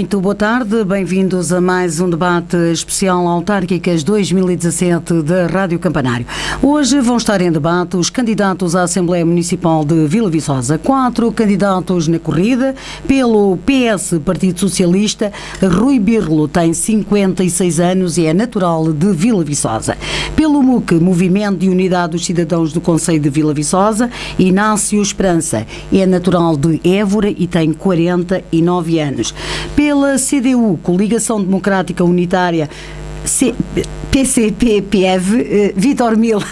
Muito boa tarde, bem-vindos a mais um debate especial Autárquicas 2017 da Rádio Campanário. Hoje vão estar em debate os candidatos à Assembleia Municipal de Vila Viçosa. 4 candidatos na corrida. Pelo PS, Partido Socialista, Rui Birlo tem 56 anos e é natural de Vila Viçosa. Pelo MUC, Movimento de Unidade dos Cidadãos do Concelho de Vila Viçosa, Inácio Esperança é natural de Évora e tem 49 anos. Pela CDU, Coligação Democrática Unitária, PCP-PEV, Vítor Mila,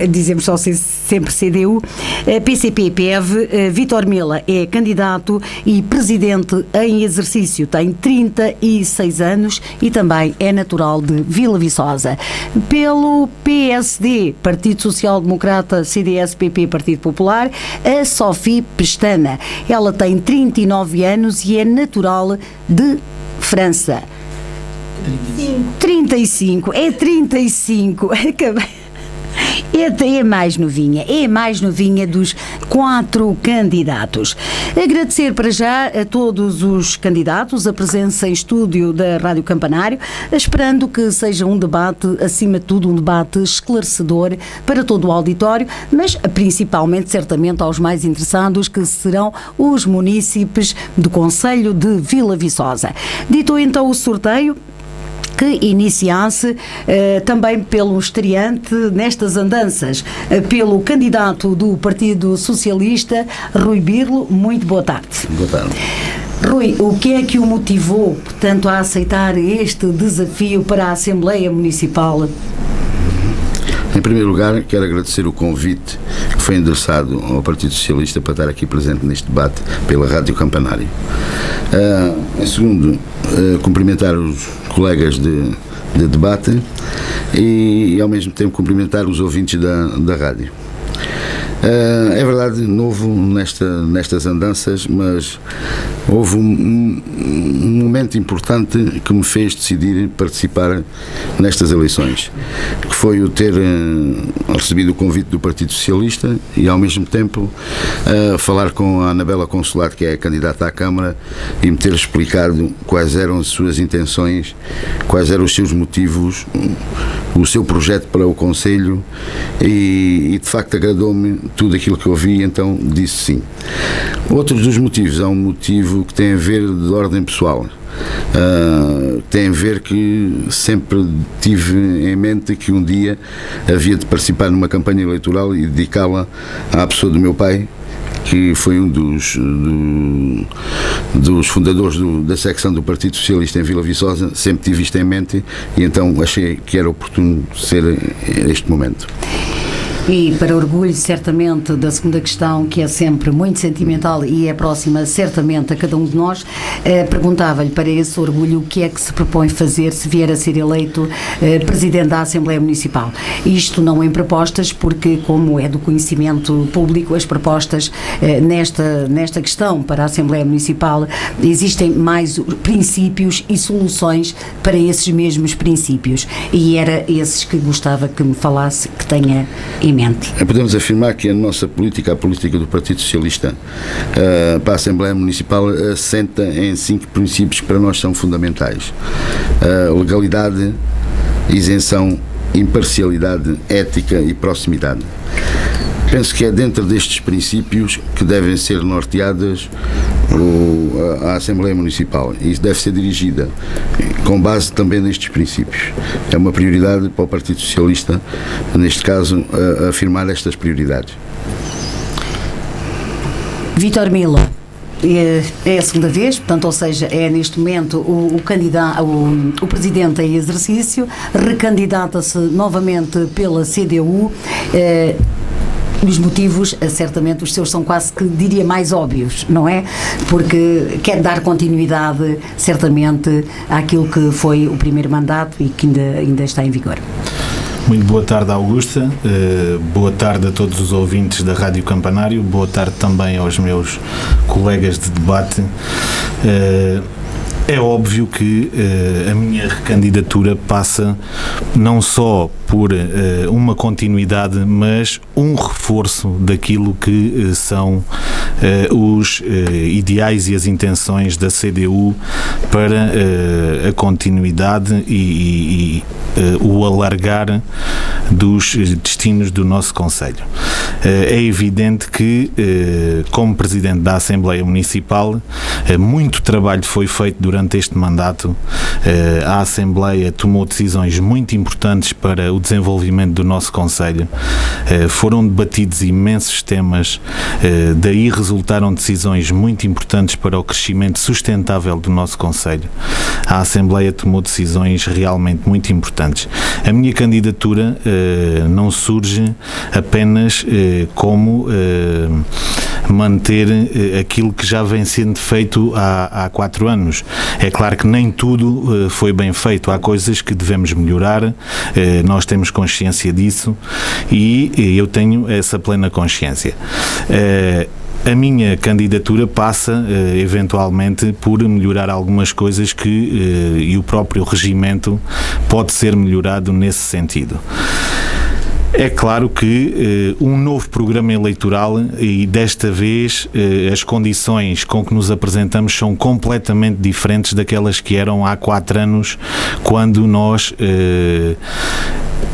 dizemos só sempre CDU, PCP-PEV, Vítor Mila é candidato e presidente em exercício, tem 36 anos e também é natural de Vila Viçosa. Pelo PSD, Partido Social Democrata, CDS-PP, Partido Popular, a Sofia Pestana, ela tem 39 anos e é natural de França. 35, é 35, é mais novinha dos 4 candidatos. Agradecer para já a todos os candidatos a presença em estúdio da Rádio Campanário, esperando que seja um debate, acima de tudo, um debate esclarecedor para todo o auditório, mas principalmente, certamente, aos mais interessados, que serão os munícipes do Concelho de Vila Viçosa. Dito então o sorteio, que iniciasse também pelo estreante nestas andanças, pelo candidato do Partido Socialista, Rui Birlo. Muito boa tarde. Boa tarde. Rui, o que é que o motivou, portanto, a aceitar este desafio para a Assembleia Municipal? Em primeiro lugar, quero agradecer o convite que foi endereçado ao Partido Socialista para estar aqui presente neste debate pela Rádio Campanário. Em segundo, cumprimentar os colegas de debate e ao mesmo tempo cumprimentar os ouvintes da rádio. É verdade, novo nestas andanças, mas houve um momento importante que me fez decidir participar nestas eleições, que foi o ter recebido o convite do Partido Socialista e ao mesmo tempo falar com a Anabela Consolado, que é a candidata à Câmara, e me ter explicado quais eram as suas intenções, quais eram os seus motivos, o seu projeto para o Conselho, e de facto agradou-me tudo aquilo que eu ouvi, então disse sim. Outro dos motivos é um motivo que tem a ver de ordem pessoal. Tem a ver que sempre tive em mente que um dia havia de participar numa campanha eleitoral e dedicá-la à pessoa do meu pai, que foi um dos fundadores da secção do Partido Socialista em Vila Viçosa. Sempre tive isto em mente e então achei que era oportuno ser este momento. E para orgulho, certamente, da segunda questão, que é sempre muito sentimental e é próxima, certamente, a cada um de nós, perguntava-lhe, para esse orgulho, o que é que se propõe fazer se vier a ser eleito Presidente da Assembleia Municipal. Isto não em propostas, porque, como é do conhecimento público, as propostas nesta questão para a Assembleia Municipal, existem mais princípios e soluções para esses mesmos princípios. E era esses que gostava que me falasse, que tenha em mente. Podemos afirmar que a nossa política, a política do Partido Socialista para a Assembleia Municipal, assenta em 5 princípios que para nós são fundamentais: legalidade, isenção, imparcialidade, ética e proximidade. Penso que é dentro destes princípios que devem ser norteadas a Assembleia Municipal, e isso deve ser dirigida com base também nestes princípios. É uma prioridade para o Partido Socialista, neste caso, afirmar estas prioridades. Vítor Mila, é a segunda vez, portanto, ou seja, é neste momento o presidente em exercício, recandidata-se novamente pela CDU. Os motivos, certamente, os seus são quase que, diria, mais óbvios, não é? Porque quer dar continuidade, certamente, àquilo que foi o primeiro mandato e que ainda está em vigor. Muito boa tarde, Augusta. Boa tarde a todos os ouvintes da Rádio Campanário. Boa tarde também aos meus colegas de debate. É óbvio que a minha recandidatura passa não só por uma continuidade, mas um reforço daquilo que são os ideais e as intenções da CDU para a continuidade e o alargar dos destinos do nosso concelho. É evidente que, como Presidente da Assembleia Municipal, muito trabalho foi feito durante este mandato. A Assembleia tomou decisões muito importantes para o desenvolvimento do nosso concelho. Foram debatidos imensos temas, daí resultaram decisões muito importantes para o crescimento sustentável do nosso concelho. A Assembleia tomou decisões realmente muito importantes. A minha candidatura não surge apenas como manter aquilo que já vem sendo feito há 4 anos. É claro que nem tudo foi bem feito. Há coisas que devemos melhorar, nós temos consciência disso e eu tenho essa plena consciência. A minha candidatura passa, eventualmente, por melhorar algumas coisas e o próprio regimento pode ser melhorado nesse sentido. É claro que um novo programa eleitoral, e desta vez as condições com que nos apresentamos são completamente diferentes daquelas que eram há 4 anos, quando nós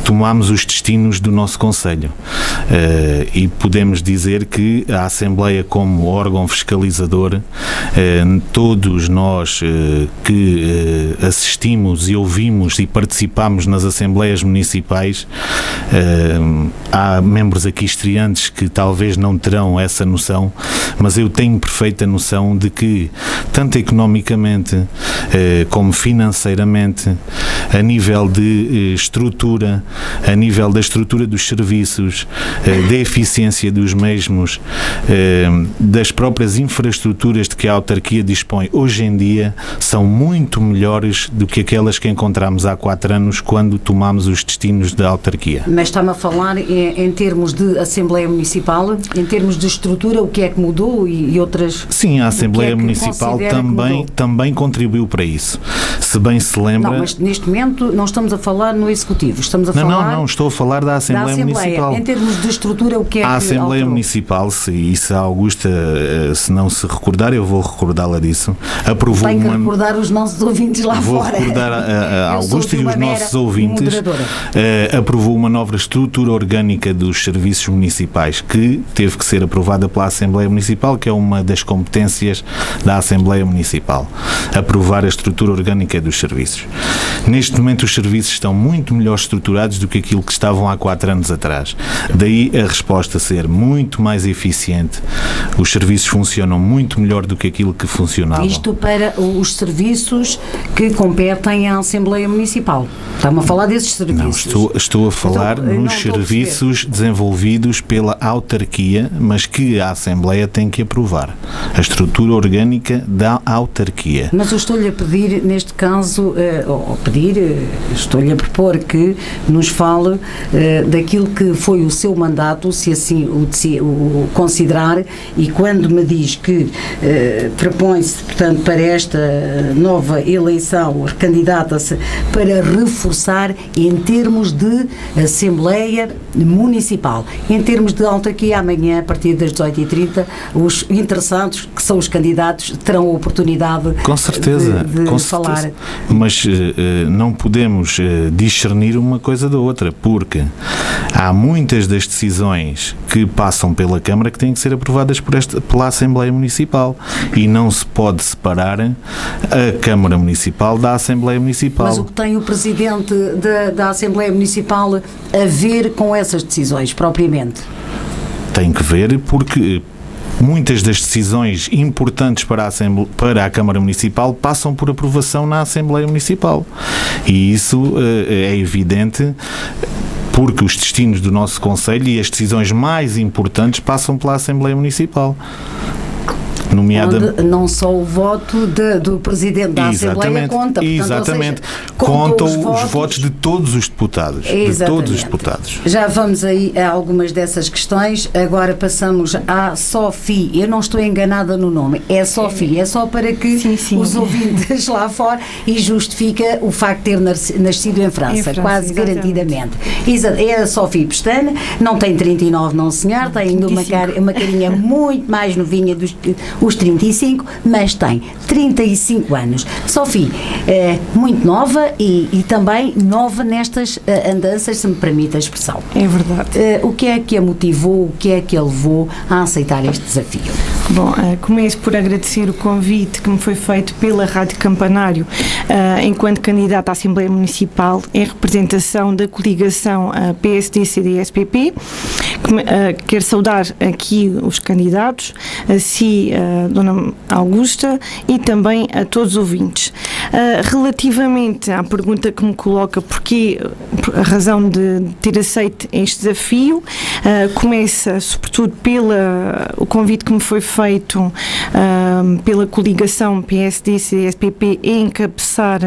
tomámos os destinos do nosso concelho. E podemos dizer que a Assembleia, como órgão fiscalizador, todos nós que assistimos e ouvimos e participamos nas Assembleias Municipais, há membros aqui estreantes que talvez não terão essa noção, mas eu tenho perfeita noção de que, tanto economicamente como financeiramente, a nível de estrutura, a nível da estrutura dos serviços, da eficiência dos mesmos, das próprias infraestruturas de que a autarquia dispõe hoje em dia, são muito melhores do que aquelas que encontramos há 4 anos quando tomámos os destinos da autarquia. Mas está-me a falar em termos de Assembleia Municipal, em termos de estrutura, o que é que mudou e outras... Sim, a Assembleia Municipal também contribuiu para isso. Se bem se lembra... Não, mas neste momento não estamos a falar no Executivo, estamos a falar... Não, estou a falar da Assembleia Municipal. Em termos de estrutura, o que é que a Assembleia alterou? Municipal, se a Augusta, se não se recordar, eu vou recordá-la disso, aprovou Tenho que recordar os nossos ouvintes lá vou fora. Vou recordar a Augusta e os nossos ouvintes, aprovou uma nova estrutura orgânica dos serviços municipais que teve que ser aprovada pela Assembleia Municipal, que é uma das competências da Assembleia Municipal, aprovar a estrutura orgânica dos serviços. Neste momento os serviços estão muito melhor estruturados do que aquilo que estavam há 4 anos atrás. Daí a resposta ser muito mais eficiente. Os serviços funcionam muito melhor do que aquilo que funcionava. Isto para os serviços que competem à Assembleia Municipal. Está-me a falar desses serviços? Não, estou a falar nos serviços desenvolvidos pela autarquia, mas que a Assembleia tem que aprovar. A estrutura orgânica da autarquia. Mas eu estou-lhe a pedir, neste caso, estou-lhe a propor que nos fale daquilo que foi o seu mandato, se assim o considerar, e quando me diz que propõe-se, portanto, para esta nova eleição, recandidata-se para reforçar em termos de Assembleia Municipal. Em termos de autarquia, amanhã, a partir das 18h30, os interessados, que são os candidatos, terão a oportunidade de falar. Mas não podemos discernir uma coisa da outra, porque há muitas das decisões que passam pela Câmara que têm que ser aprovadas pela Assembleia Municipal e não se pode separar a Câmara Municipal da Assembleia Municipal. Mas o que tem o Presidente da Assembleia Municipal a ver com essas decisões, propriamente? Tem que ver porque muitas das decisões importantes para a Câmara Municipal passam por aprovação na Assembleia Municipal. E isso é evidente porque os destinos do nosso concelho e as decisões mais importantes passam pela Assembleia Municipal. nomeadamente... Onde não só o voto do Presidente da Assembleia conta. Portanto, exatamente. Contam os votos de todos os deputados. Exatamente. De todos os deputados. Já vamos aí a algumas dessas questões. Agora passamos à Sophie. Eu não estou enganada no nome. É Sophie. É só para que sim. Os ouvintes lá fora, e justifica o facto de ter nascido em França, quase exatamente. Garantidamente. É a Sophie Pestana, não tem 39, não senhor, tem ainda uma carinha muito mais novinha dos os 35, mas tem 35 anos. Sophie, muito nova e também nova nestas andanças, se me permite a expressão. É verdade. O que é que a motivou, o que é que a levou a aceitar este desafio? Bom, começo por agradecer o convite que me foi feito pela Rádio Campanário enquanto candidata à Assembleia Municipal em representação da coligação PSD-CDS-PP. Quero saudar aqui os candidatos, a si, Dona Augusta, e também a todos os ouvintes. Relativamente à pergunta que me coloca porque a razão de ter aceito este desafio, começa sobretudo pelo convite que me foi feito pela coligação PSD-CDS-PP em encabeçar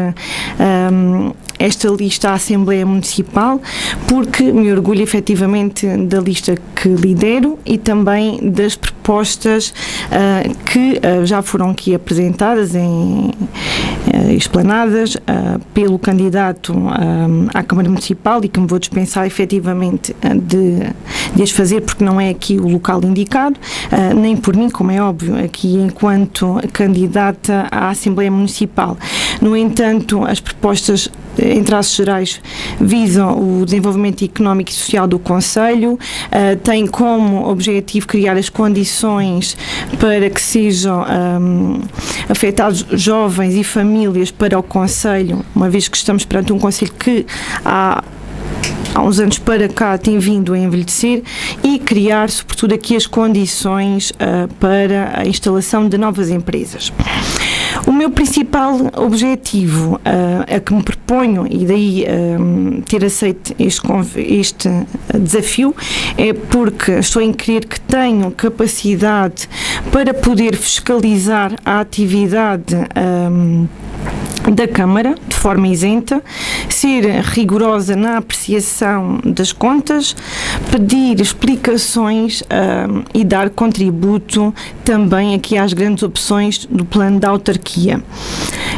esta lista à Assembleia Municipal, porque me orgulho efetivamente da lista que lidero e também das propostas que já foram aqui apresentadas explanadas pelo candidato à Câmara Municipal, e que me vou dispensar efetivamente de as fazer, porque não é aqui o local indicado, nem por mim, como é óbvio, aqui enquanto candidata à Assembleia Municipal. No entanto, as propostas, em traços gerais, visam o desenvolvimento económico e social do concelho, têm como objetivo criar as condições para que sejam afetados jovens e famílias para o concelho, uma vez que estamos perante um concelho que há uns anos para cá tem vindo a envelhecer, e criar, sobretudo, aqui as condições para a instalação de novas empresas. O meu principal objetivo a que me proponho, e daí ter aceito este desafio, é porque estou em crer que tenho capacidade para poder fiscalizar a atividade da Câmara de forma isenta, ser rigorosa na apreciação das contas, pedir explicações e dar contributo também aqui às grandes opções do plano da autarquia.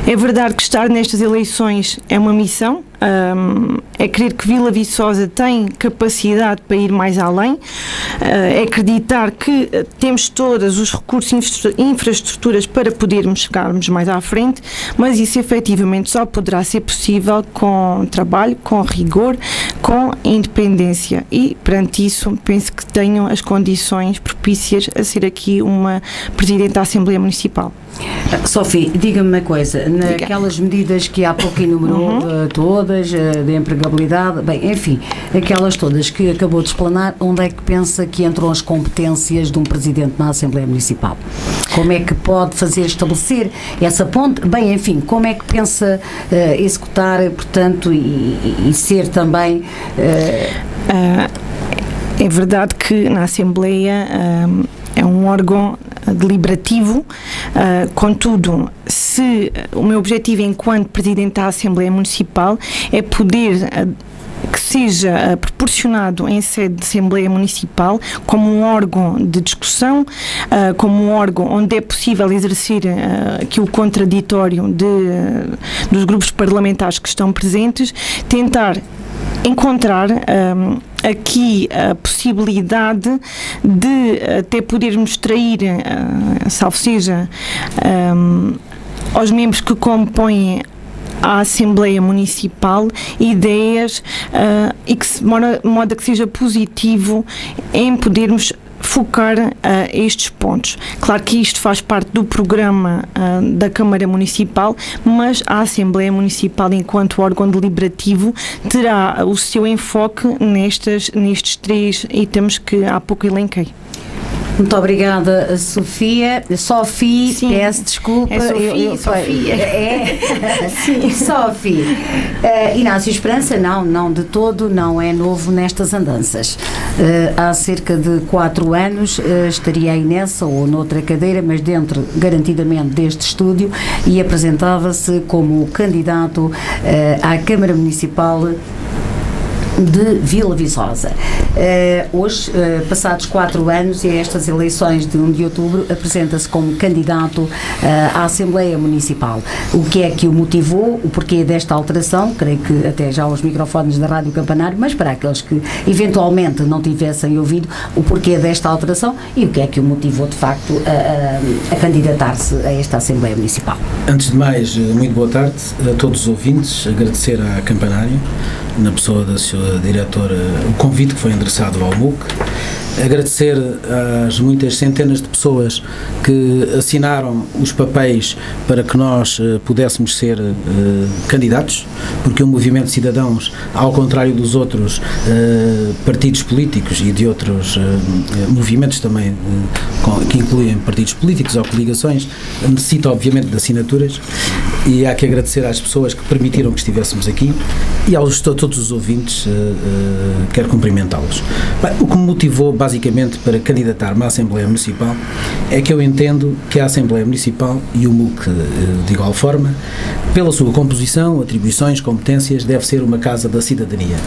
É verdade que estar nestas eleições é uma missão, é crer que Vila Viçosa tem capacidade para ir mais além, é acreditar que temos todos os recursos e infraestruturas para podermos chegarmos mais à frente, mas isso efetivamente só poderá ser possível com trabalho, com rigor, com independência, e perante isso penso que tenho as condições propícias a ser aqui uma Presidente da Assembleia Municipal. Sophie, diga-me uma coisa, naquelas medidas que há pouco enumerou, todas, de empregabilidade, bem, enfim, aquelas todas que acabou de explanar, onde é que pensa que entram as competências de um Presidente na Assembleia Municipal? Como é que pode estabelecer essa ponte? Bem, enfim, como é que pensa executar, portanto, e ser também... É verdade que na Assembleia é um órgão deliberativo, contudo, se o meu objetivo enquanto Presidente da Assembleia Municipal é poder que seja proporcionado em sede de Assembleia Municipal como um órgão de discussão, como um órgão onde é possível exercer aqui o contraditório dos grupos parlamentares que estão presentes, tentar encontrar aqui a possibilidade de até podermos trair, salvo seja, aos membros que compõem à Assembleia Municipal, ideias e que de modo a que seja positivo em podermos focar estes pontos. Claro que isto faz parte do programa da Câmara Municipal, mas a Assembleia Municipal, enquanto órgão deliberativo, terá o seu enfoque nestes 3 itens que há pouco elenquei. Muito obrigada, Sofia. Sophie, sim, peço desculpa. É Sofia. Sofia. Sim, Sophie. Inácio Esperança, não de todo, não é novo nestas andanças. há cerca de 4 anos estaria aí nessa ou noutra cadeira, mas dentro, garantidamente, deste estúdio, e apresentava-se como candidato à Câmara Municipal de Vila Viçosa. Hoje, passados 4 anos e a estas eleições de 1 de outubro, apresenta-se como candidato à Assembleia Municipal. O que é que o motivou, o porquê desta alteração? Creio que até já aos microfones da Rádio Campanário, mas para aqueles que eventualmente não tivessem ouvido, o porquê desta alteração e o que é que o motivou de facto a candidatar-se a esta Assembleia Municipal. Antes de mais, muito boa tarde a todos os ouvintes, agradecer à Campanário, na pessoa da sua diretora, o convite que foi endereçado ao MUC, agradecer às muitas centenas de pessoas que assinaram os papéis para que nós pudéssemos ser candidatos, porque o Movimento de Cidadãos, ao contrário dos outros partidos políticos e de outros movimentos também que incluem partidos políticos ou coligações, necessita obviamente de assinaturas, e há que agradecer às pessoas que permitiram que estivéssemos aqui e a todos os ouvintes, quero cumprimentá-los. O que me motivou basicamente para candidatar-me à Assembleia Municipal é que eu entendo que a Assembleia Municipal e o MUC, de igual forma, pela sua composição, atribuições, competências, deve ser uma casa da cidadania.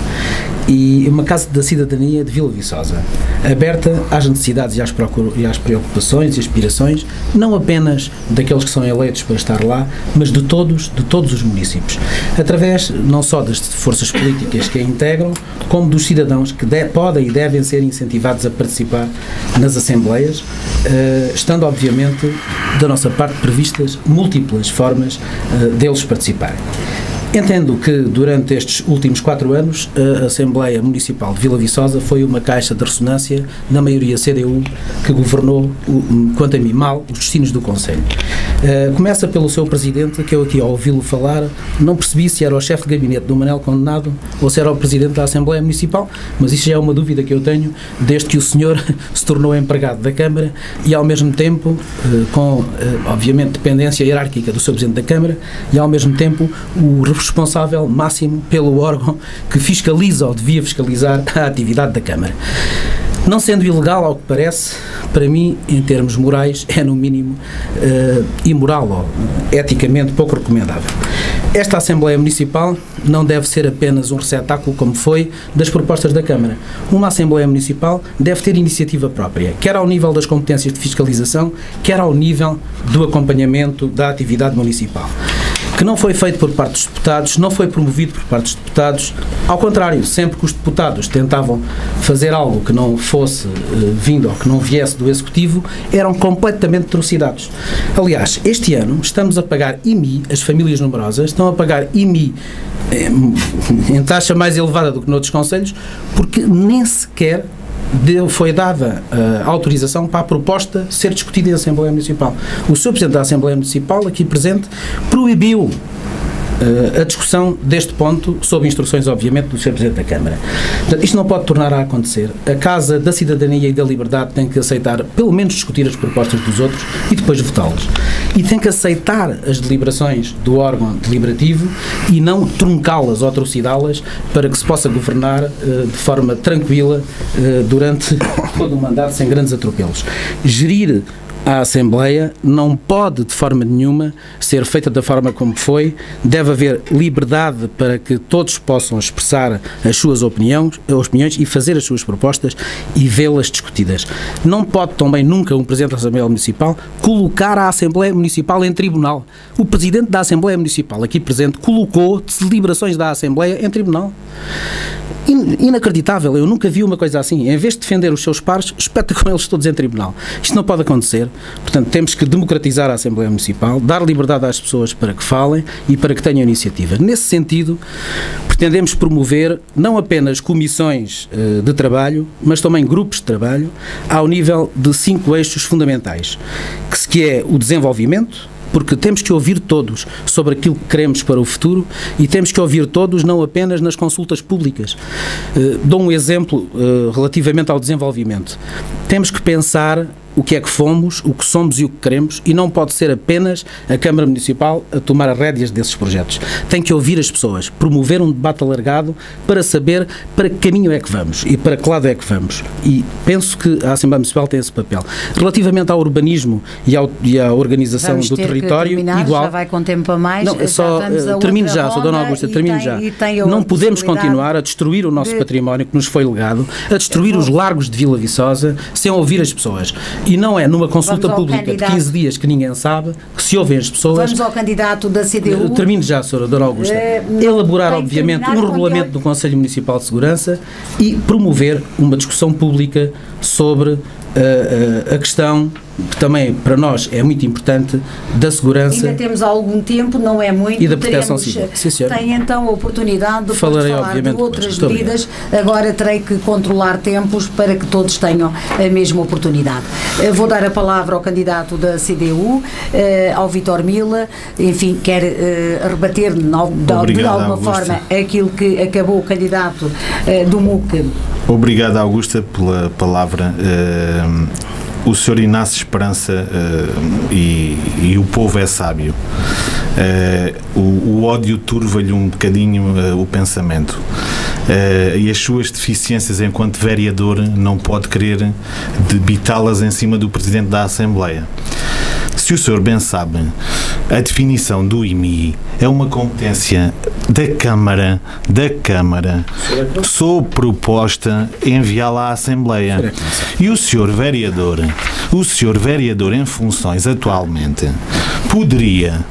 E uma casa da cidadania de Vila Viçosa, aberta às necessidades e às preocupações e aspirações, não apenas daqueles que são eleitos para estar lá, mas de todos os municípios, através não só das forças políticas que a integram, como dos cidadãos que podem e devem ser incentivados a participar nas assembleias, estando obviamente da nossa parte previstas múltiplas formas deles participarem. Entendo que durante estes últimos 4 anos a Assembleia Municipal de Vila Viçosa foi uma caixa de ressonância na maioria CDU que governou, quanto a mim, mal os destinos do Conselho. Começa pelo seu Presidente, que eu aqui ao ouvi-lo falar não percebi se era o chefe de gabinete do Manel Condenado ou se era o Presidente da Assembleia Municipal, mas isso já é uma dúvida que eu tenho desde que o senhor se tornou empregado da Câmara e ao mesmo tempo com, obviamente, dependência hierárquica do seu Presidente da Câmara e ao mesmo tempo o responsável máximo pelo órgão que fiscaliza ou devia fiscalizar a atividade da Câmara. Não sendo ilegal, ao que parece, para mim, em termos morais, é no mínimo imoral ou eticamente pouco recomendável. Esta Assembleia Municipal não deve ser apenas um receptáculo, como foi, das propostas da Câmara. Uma Assembleia Municipal deve ter iniciativa própria, quer ao nível das competências de fiscalização, quer ao nível do acompanhamento da atividade municipal, que não foi feito por parte dos deputados, não foi promovido por parte dos deputados. Ao contrário, sempre que os deputados tentavam fazer algo que não fosse vindo ou que não viesse do Executivo, eram completamente trucidados. Aliás, este ano estamos a pagar IMI, as famílias numerosas estão a pagar IMI em taxa mais elevada do que noutros concelhos, porque nem sequer foi dada autorização para a proposta ser discutida em Assembleia Municipal. O Sr. Presidente da Assembleia Municipal, aqui presente, proibiu a discussão deste ponto, sob instruções, obviamente, do Sr. Presidente da Câmara. Portanto, isto não pode tornar a acontecer. A Casa da Cidadania e da Liberdade tem que aceitar, pelo menos, discutir as propostas dos outros e depois votá-las. E tem que aceitar as deliberações do órgão deliberativo e não truncá-las ou trucidá-las para que se possa governar de forma tranquila durante todo o mandato, sem grandes atropelos. Gerir a Assembleia não pode de forma nenhuma ser feita da forma como foi, deve haver liberdade para que todos possam expressar as suas opiniões e fazer as suas propostas e vê-las discutidas. Não pode também nunca um Presidente da Assembleia Municipal colocar a Assembleia Municipal em tribunal. O Presidente da Assembleia Municipal, aqui presente, colocou deliberações da Assembleia em tribunal. Inacreditável, eu nunca vi uma coisa assim. Em vez de defender os seus pares, espeta com eles todos em tribunal. Isto não pode acontecer. Portanto, temos que democratizar a Assembleia Municipal, dar liberdade às pessoas para que falem e para que tenham iniciativa. Nesse sentido, pretendemos promover não apenas comissões de trabalho, mas também grupos de trabalho ao nível de 5 eixos fundamentais, que é o desenvolvimento, porque temos que ouvir todos sobre aquilo que queremos para o futuro e temos que ouvir todos não apenas nas consultas públicas. Dou um exemplo relativamente ao desenvolvimento. Temos que pensar o que é que fomos, o que somos e o que queremos, e não pode ser apenas a Câmara Municipal a tomar as rédeas desses projetos. Tem que ouvir as pessoas, promover um debate alargado para saber para que caminho é que vamos e para que lado é que vamos. E penso que a Assembleia Municipal tem esse papel. Relativamente ao urbanismo e à organização do território, igual. Já vai com tempo a mais. Não, só termino já, Sra. Dona Augusta, termino já. Não podemos continuar a destruir o nosso património que nos foi legado, a destruir os largos de Vila Viçosa, sem ouvir as pessoas. E não é numa consulta pública de 15 dias que ninguém sabe que se ouvem as pessoas. Vamos ao candidato da CDU. Termino já, Sra. Dona Augusta. Elaborar, obviamente, um regulamento do Conselho Municipal de Segurança e promover uma discussão pública sobre a questão que também para nós é muito importante da segurança. Ainda temos algum tempo, não é muito. E da proteção civil. Tem então a oportunidade de falar de outras medidas. Agora terei que controlar tempos para que todos tenham a mesma oportunidade. Vou dar a palavra ao candidato da CDU, ao Vítor Mila. Enfim, quer rebater de alguma forma aquilo que acabou o candidato do MUC. Obrigado, Augusta, pela palavra. O Sr. Inácio Esperança e o povo é sábio. O ódio turva-lhe um bocadinho o pensamento. E as suas deficiências enquanto vereador não pode querer debitá-las em cima do Presidente da Assembleia. Se o senhor bem sabe, a definição do IMI é uma competência da Câmara, sob proposta enviá-la à Assembleia. E o senhor vereador em funções atualmente, poderia,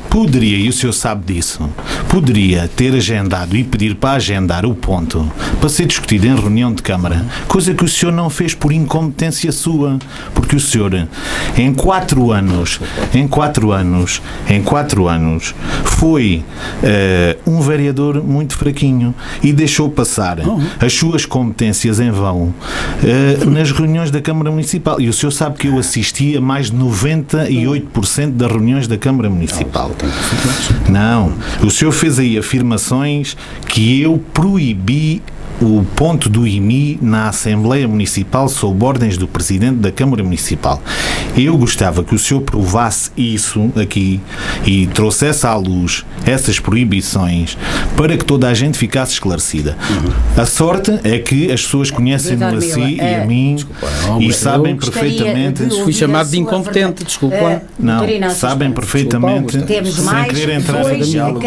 e o senhor sabe disso, poderia ter agendado e pedir para agendar o ponto para ser discutido em reunião de Câmara, coisa que o senhor não fez por incompetência sua, porque o senhor, em 4 anos, foi um vereador muito fraquinho e deixou passar as suas competências em vão nas reuniões da Câmara Municipal. E o senhor sabe que eu assisti a mais de 98% das reuniões da Câmara Municipal. Não, o senhor fez aí afirmações que eu proibi o ponto do IMI na Assembleia Municipal sob ordens do Presidente da Câmara Municipal. Eu gostava que o senhor provasse isso aqui e trouxesse à luz essas proibições para que toda a gente ficasse esclarecida. A sorte é que as pessoas conhecem-me a si e a mim e sabem perfeitamente... Fui chamado de incompetente, desculpa lá. Não, sabem perfeitamente, sem querer entrar em diálogo,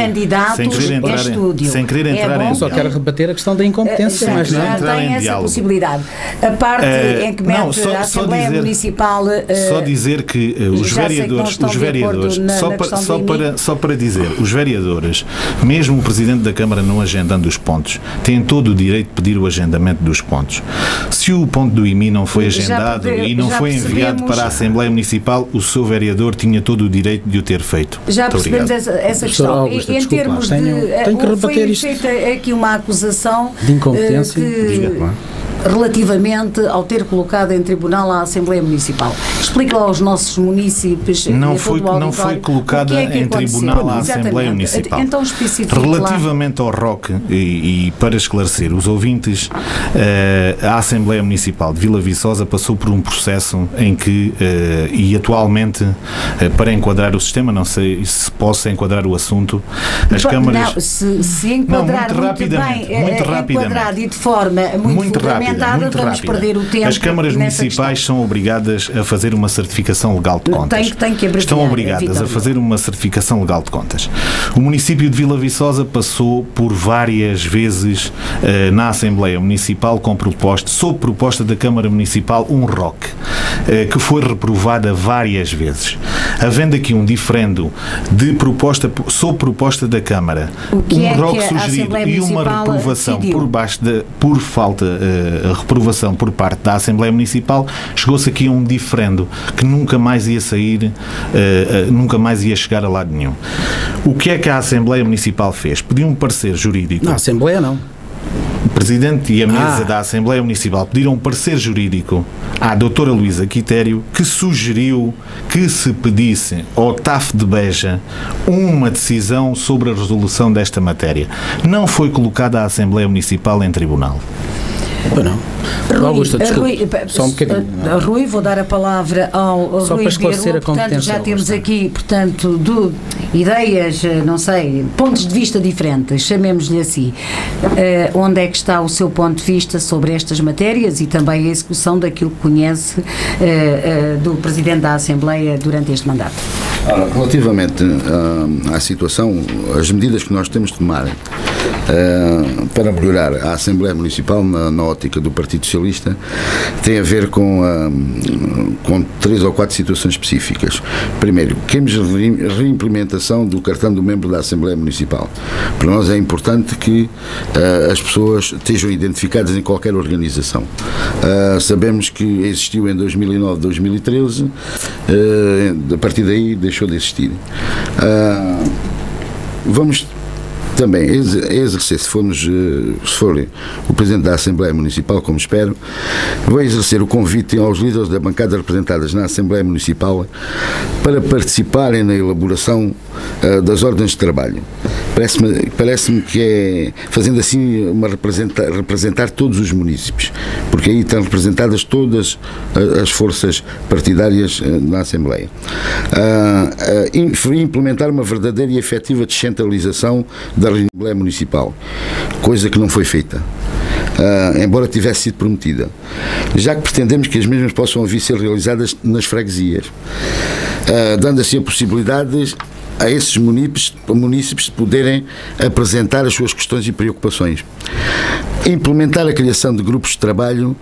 sem querer entrar em só quero rebater a questão da incompetência. Mas já tem essa possibilidade. A parte em que mete a Assembleia Municipal... Só dizer que os vereadores, só para dizer, os vereadores, mesmo o Presidente da Câmara não agendando os pontos, têm todo o direito de pedir o agendamento dos pontos. Se o ponto do IMI não foi agendado e não foi enviado para a Assembleia Municipal, o seu vereador tinha todo o direito de o ter feito. Já percebemos essa questão. Augusta, em termos tenho que rebater isto. Foi feita aqui uma acusação de incompetência relativamente ao ter colocado em tribunal a Assembleia Municipal. Explique lá aos nossos municípios. Não foi colocada em tribunal a Assembleia Municipal. Então, relativamente ao ROC, e para esclarecer os ouvintes, a Assembleia Municipal de Vila Viçosa passou por um processo em que, e atualmente, para enquadrar o sistema, não sei se posso enquadrar o assunto, as câmaras... Não, se enquadrar muito rapidamente, e de forma muito fundamentada, vamos perder o tempo. As câmaras municipais são obrigadas a fazer uma certificação legal de contas. Estão obrigadas a fazer uma certificação legal de contas. O município de Vila Viçosa passou por várias vezes na Assembleia Municipal sob proposta da Câmara Municipal, um ROC, que foi reprovada várias vezes. Havendo aqui um diferendo de sob proposta da Câmara, um ROC sugerido e uma reprovação reprovação por parte da Assembleia Municipal, chegou-se aqui a um diferendo que nunca mais ia sair, nunca mais ia chegar a lado nenhum. O que é que a Assembleia Municipal fez? Pediu um parecer jurídico. Na Assembleia não. O Presidente e a mesa da Assembleia Municipal pediram um parecer jurídico à doutora Luísa Quitério, que sugeriu que se pedisse ao TAF de Beja uma decisão sobre a resolução desta matéria. Não foi colocada a Assembleia Municipal em tribunal. Não. Augusta, desculpe, só um bocadinho. Rui, vou dar a palavra ao só Rui para esclarecer Birlo. a competência. Portanto, já temos aqui, portanto, ideias, não sei, pontos de vista diferentes, chamemos-lhe assim. Onde é que está o seu ponto de vista sobre estas matérias e também a execução daquilo que conhece do Presidente da Assembleia durante este mandato? Relativamente à situação, as medidas que nós temos de tomar para melhorar a Assembleia Municipal na ótica do Partido Socialista tem a ver com 3 ou 4 situações específicas. Primeiro, queremos reimplementação do cartão do membro da Assembleia Municipal. Para nós é importante que as pessoas estejam identificadas em qualquer organização. Sabemos que existiu em 2009, 2013, a partir daí deixou de existir. Vamos também exercer, se for o Presidente da Assembleia Municipal, como espero, vou exercer o convite aos líderes da bancada representadas na Assembleia Municipal para participarem na elaboração das ordens de trabalho. Parece-me que é, fazendo assim, representar todos os munícipes, porque aí estão representadas todas as forças partidárias na Assembleia. Implementar uma verdadeira e efetiva descentralização da Assembleia Municipal, coisa que não foi feita. Embora tivesse sido prometida, já que pretendemos que as mesmas possam vir a ser realizadas nas freguesias, dando assim a possibilidade a esses munícipes de poderem apresentar as suas questões e preocupações. Implementar a criação de grupos de trabalho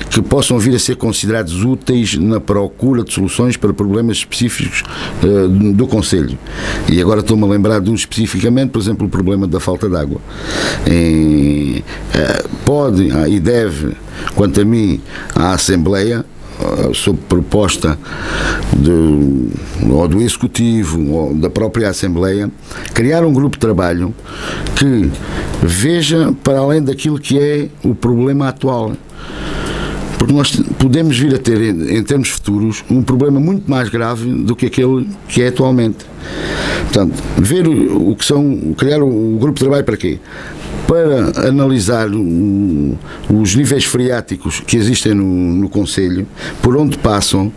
que possam vir a ser considerados úteis na procura de soluções para problemas específicos do Concelho. E agora estou-me a lembrar de um especificamente, por exemplo, o problema da falta de água. Pode e deve, quanto a mim, a Assembleia, sob proposta do Executivo ou da própria Assembleia, criar um grupo de trabalho que veja para além daquilo que é o problema atual. Porque nós podemos vir a ter, em termos futuros, um problema muito mais grave do que aquele que é atualmente. Portanto, ver o que são, criar o grupo de trabalho para quê? Para analisar os níveis freáticos que existem no Concelho, por onde passam,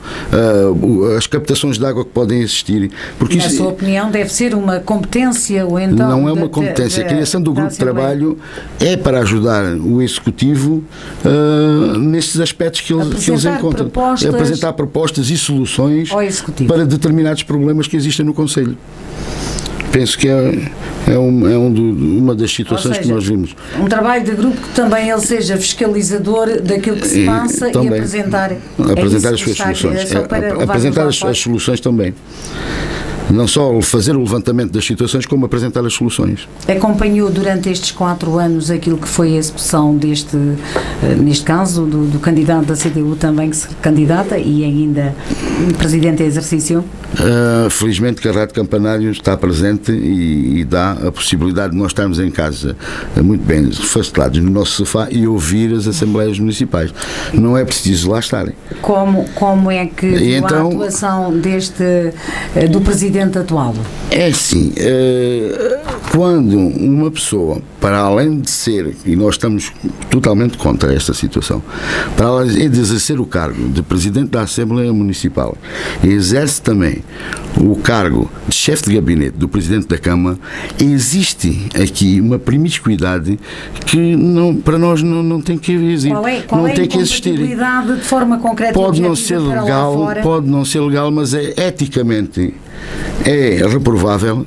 as captações de água que podem existir. Porque na sua opinião, deve ser uma competência ou então... Não é uma competência. A criação do grupo de trabalho é para ajudar o Executivo nesses aspectos que eles encontram. Apresentar propostas e soluções para determinados problemas que existem no Concelho. Penso que é uma das situações, seja, que nós vimos. Um trabalho de grupo que também ele seja fiscalizador daquilo que se passa e apresentar as suas soluções. Apresentar as soluções também. Não só fazer o levantamento das situações, como apresentar as soluções. Acompanhou durante estes 4 anos aquilo que foi a execução neste caso, do candidato da CDU também que se candidata e ainda presidente em exercício? Felizmente que a Rádio Campanário está presente e dá a possibilidade de nós estarmos em casa muito bem refastelados no nosso sofá e ouvir as Assembleias Municipais. Não é preciso lá estarem. Como é que então, a atuação do Presidente atual? É assim, quando uma pessoa, para além de ser, e nós estamos totalmente contra esta situação, para além de exercer o cargo de Presidente da Assembleia Municipal, exerce também o cargo de chefe de gabinete do Presidente da Câmara, existe aqui uma promiscuidade que para nós não tem que existir. Qual é a incompatibilidade de forma concreta? Pode não ser legal, mas eticamente é reprovável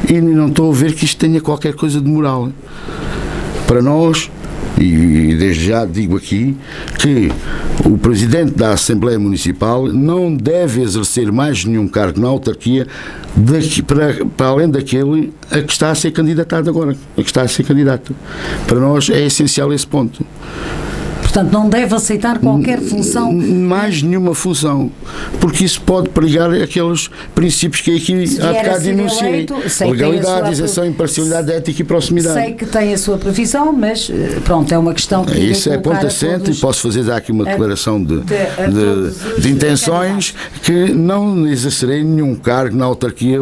e não estou a ver que isto tenha qualquer coisa de moral. Para nós, e desde já digo aqui, que o Presidente da Assembleia Municipal não deve exercer mais nenhum cargo na autarquia para além daquele a que está a ser candidatado agora, a que está a ser candidato. Para nós é essencial esse ponto. Portanto, não deve aceitar qualquer função. Mais nenhuma função, porque isso pode pregar aqueles princípios que aqui há bocado denunciei. Legalidade, isenção, imparcialidade, ética e proximidade. Sei que tem a sua profissão, mas pronto, é uma questão que isso é ponto assente e posso fazer já aqui uma declaração de intenções que não exercerei nenhum cargo na autarquia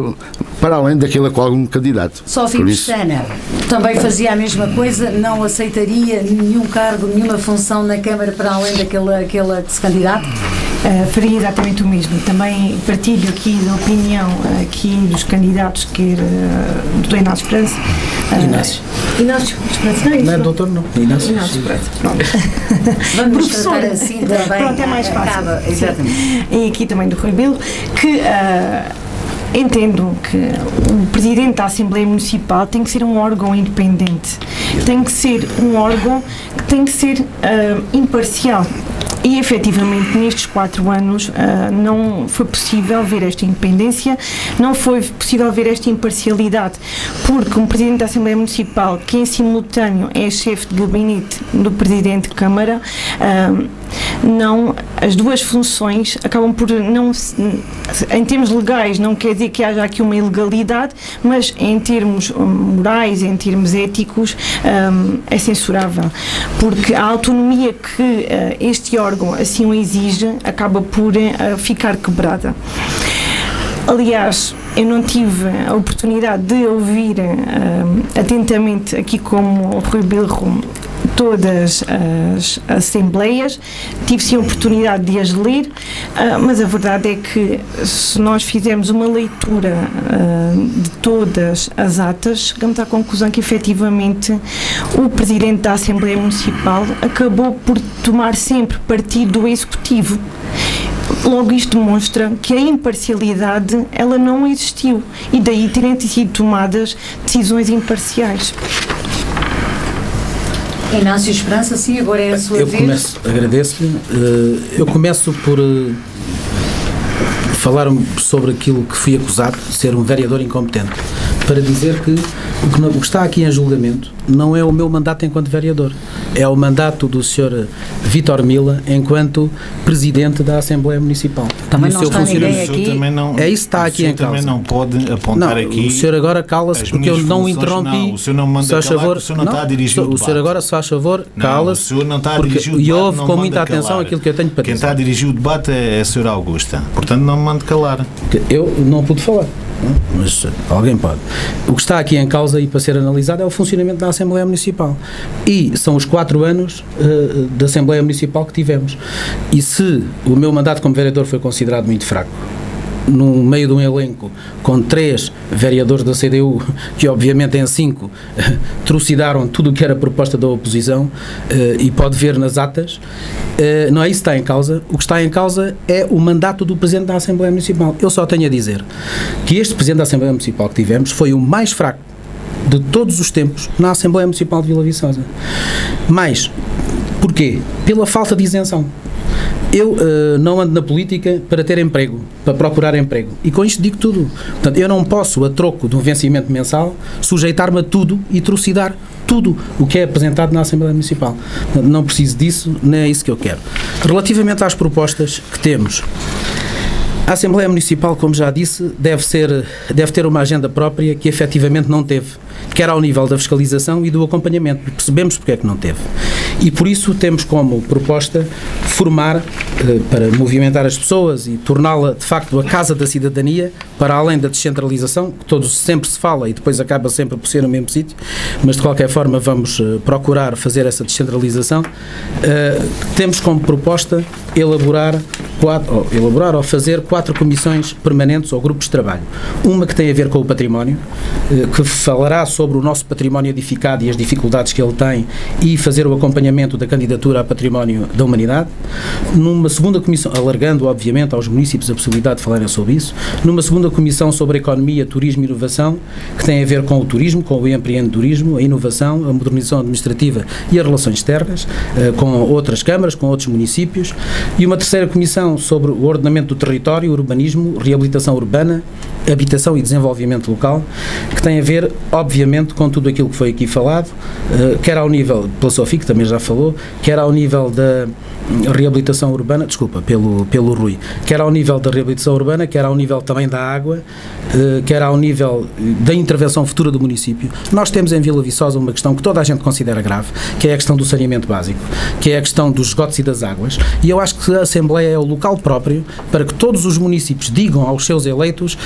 para além daquele a qual algum candidato. Sófia Pestana também fazia a mesma coisa, não aceitaria nenhum cargo, nenhuma função na Câmara para além daquela que se candidata? Faria exatamente o mesmo. Também partilho aqui da opinião aqui dos candidatos, quer do Inácio Esperança. Inácio Esperança, não é isso? Não é doutor, não. Inácio Esperança, pronto. Vamos tratar assim também. Pronto, é mais fácil. Exatamente. E aqui também do Rui Bilo, que entendo que o Presidente da Assembleia Municipal tem que ser um órgão independente, tem que ser um órgão que tem que ser imparcial. E, efetivamente, nestes 4 anos não foi possível ver esta independência, não foi possível ver esta imparcialidade, porque um Presidente da Assembleia Municipal, que em simultâneo é chefe de gabinete do Presidente de Câmara, as duas funções acabam por não, em termos legais, não quer dizer que haja aqui uma ilegalidade, mas em termos morais, em termos éticos, é censurável, porque a autonomia que este órgão assim o exige acaba por ficar quebrada. Aliás, eu não tive a oportunidade de ouvir atentamente, aqui como o Rui Bilro, todas as assembleias, tive sim a oportunidade de as ler, mas a verdade é que se nós fizermos uma leitura de todas as atas, chegamos à conclusão que efetivamente o Presidente da Assembleia Municipal acabou por tomar sempre partido do Executivo. Logo, isto demonstra que a imparcialidade ela não existiu e daí terem sido tomadas decisões imparciais. Inácio Esperança, sim, agora é a sua vez. Agradeço-lhe. Eu começo por falar sobre aquilo que fui acusado de ser um vereador incompetente, para dizer que o que está aqui em julgamento não é o meu mandato enquanto vereador, é o mandato do Sr. Vítor Mila enquanto Presidente da Assembleia Municipal. Também não está ninguém aqui. É isso que está aqui em causa. Também não pode apontar aqui. O senhor agora cala-se porque eu não interrompi. Não, o senhor não manda calar, favor, o senhor não está a dirigir o debate. O senhor agora, se faz favor, cala-se. O senhor não está a dirigir o debate. E ouve com muita atenção aquilo que eu tenho para dizer. Quem está a dirigir o debate é a senhora Augusta. Portanto, não me mande calar. Eu não pude falar, mas alguém pode. O que está aqui em causa e para ser analisado é o funcionamento da Assembleia Municipal. E são os 4 anos da Assembleia Municipal que tivemos. E se o meu mandato como vereador foi considerado muito fraco, no meio de um elenco com 3 vereadores da CDU, que obviamente em 5 trucidaram tudo o que era proposta da oposição, e pode ver nas atas, não é isso que está em causa. O que está em causa é o mandato do Presidente da Assembleia Municipal. Eu só tenho a dizer que este Presidente da Assembleia Municipal que tivemos foi o mais fraco de todos os tempos na Assembleia Municipal de Vila Viçosa. Mas, porquê? Pela falta de isenção. Eu não ando na política para ter emprego, para procurar emprego. E com isto digo tudo. Portanto, eu não posso, a troco de um vencimento mensal, sujeitar-me a tudo e trucidar tudo o que é apresentado na Assembleia Municipal. Portanto, não preciso disso, nem é isso que eu quero. Relativamente às propostas que temos, a Assembleia Municipal, como já disse, deve ter uma agenda própria que efetivamente não teve, quer ao nível da fiscalização e do acompanhamento. Percebemos porque é que não teve. E por isso temos como proposta formar, para movimentar as pessoas e torná-la de facto a casa da cidadania, para além da descentralização, que todos sempre se fala e depois acaba sempre por ser no mesmo sítio, mas de qualquer forma vamos procurar fazer essa descentralização. Temos como proposta elaborar ou fazer 4 comissões permanentes ou grupos de trabalho. Uma que tem a ver com o património, que falará sobre o nosso património edificado e as dificuldades que ele tem e fazer o acompanhamento da candidatura a património da humanidade. Numa segunda comissão, alargando obviamente aos municípios a possibilidade de falarem sobre isso, numa segunda comissão sobre a economia, turismo e inovação, que tem a ver com o turismo, com o empreendedorismo, a inovação, a modernização administrativa e as relações externas, com outras câmaras, com outros municípios, e uma terceira comissão sobre o ordenamento do território, urbanismo, reabilitação urbana habitação e desenvolvimento local, que tem a ver, obviamente, com tudo aquilo que foi aqui falado, quer ao nível, pela Sofia, que também já falou, quer ao nível da reabilitação urbana, desculpa, pelo Rui, quer ao nível da reabilitação urbana, quer ao nível também da água, quer ao nível da intervenção futura do município. Nós temos em Vila Viçosa uma questão que toda a gente considera grave, que é a questão do saneamento básico, que é a questão dos esgotos e das águas, e eu acho que a Assembleia é o local próprio para que todos os municípios digam aos seus eleitos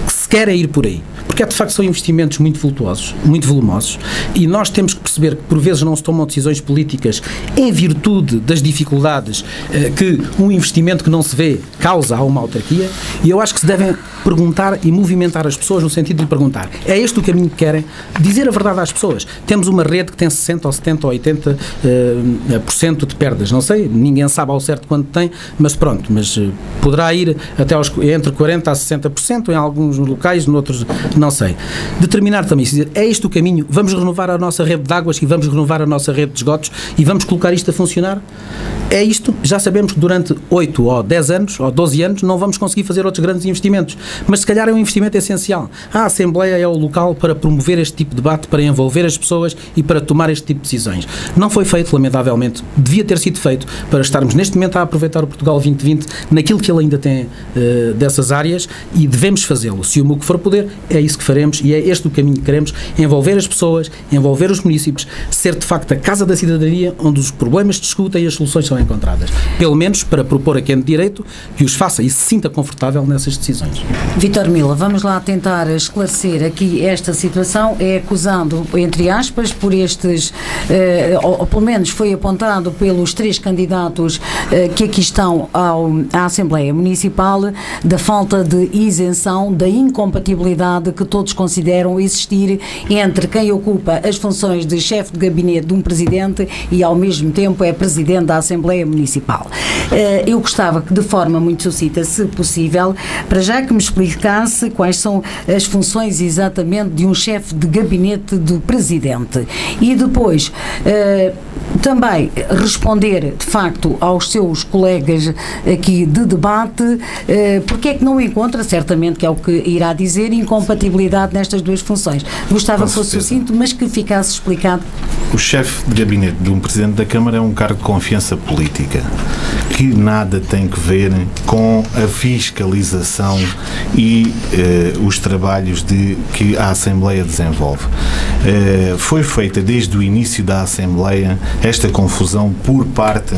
que se querem ir por aí, porque de facto são investimentos muito vultuosos, muito volumosos, e nós temos que perceber que por vezes não se tomam decisões políticas em virtude das dificuldades que um investimento que não se vê causa a uma autarquia, e eu acho que se devem perguntar e movimentar as pessoas no sentido de lhe perguntar, é este o caminho que querem? Dizer a verdade às pessoas. Temos uma rede que tem 60% ou 70% ou 80% de perdas, não sei, ninguém sabe ao certo quanto tem, mas pronto, mas poderá ir até entre 40% a 60% em alguns locais, noutros não sei. Determinar também, dizer, é este o caminho, vamos renovar a nossa rede de águas e vamos renovar a nossa rede de esgotos e vamos colocar isto a funcionar? É isto? Já sabemos que durante 8 ou 10 anos ou 12 anos não vamos conseguir fazer outros grandes investimentos, mas se calhar é um investimento essencial. A Assembleia é o local para promover este tipo de debate, para envolver as pessoas e para tomar este tipo de decisões. Não foi feito, lamentavelmente, devia ter sido feito para estarmos neste momento a aproveitar o Portugal 2020 naquilo que ele ainda tem dessas áreas, e devemos fazê-lo. Se o MUC for poder, é isso que faremos e é este o caminho que queremos, envolver as pessoas, envolver os municípios, ser de facto a casa da cidadania onde os problemas se discutem e as soluções são encontradas. Pelo menos para propor a quem de direito que os faça e se sinta confortável nessas decisões. Vítor Mila, vamos lá tentar esclarecer aqui esta situação. É acusado, entre aspas, por estes, ou pelo menos foi apontado pelos 3 candidatos que aqui estão à Assembleia Municipal, da falta de isenção, da incompatibilidade que todos consideram existir entre quem ocupa as funções de chefe de gabinete de um presidente e ao mesmo tempo é presidente da Assembleia Municipal. Eu gostava que de forma muito sucinta, se possível, para já que me explicasse quais são as funções exatamente de um chefe de gabinete do presidente e depois também responder de facto aos seus colegas aqui de debate, porque é que não encontra, certamente que é o que irá dizer, incompatibilidade nestas duas funções. Gostava que fosse sucinto, mas que ficasse explicado. O chefe de gabinete de um presidente da Câmara é um cargo de confiança política que nada tem que ver com a fiscalização e os trabalhos que a Assembleia desenvolve. Foi feita desde o início da Assembleia esta confusão por parte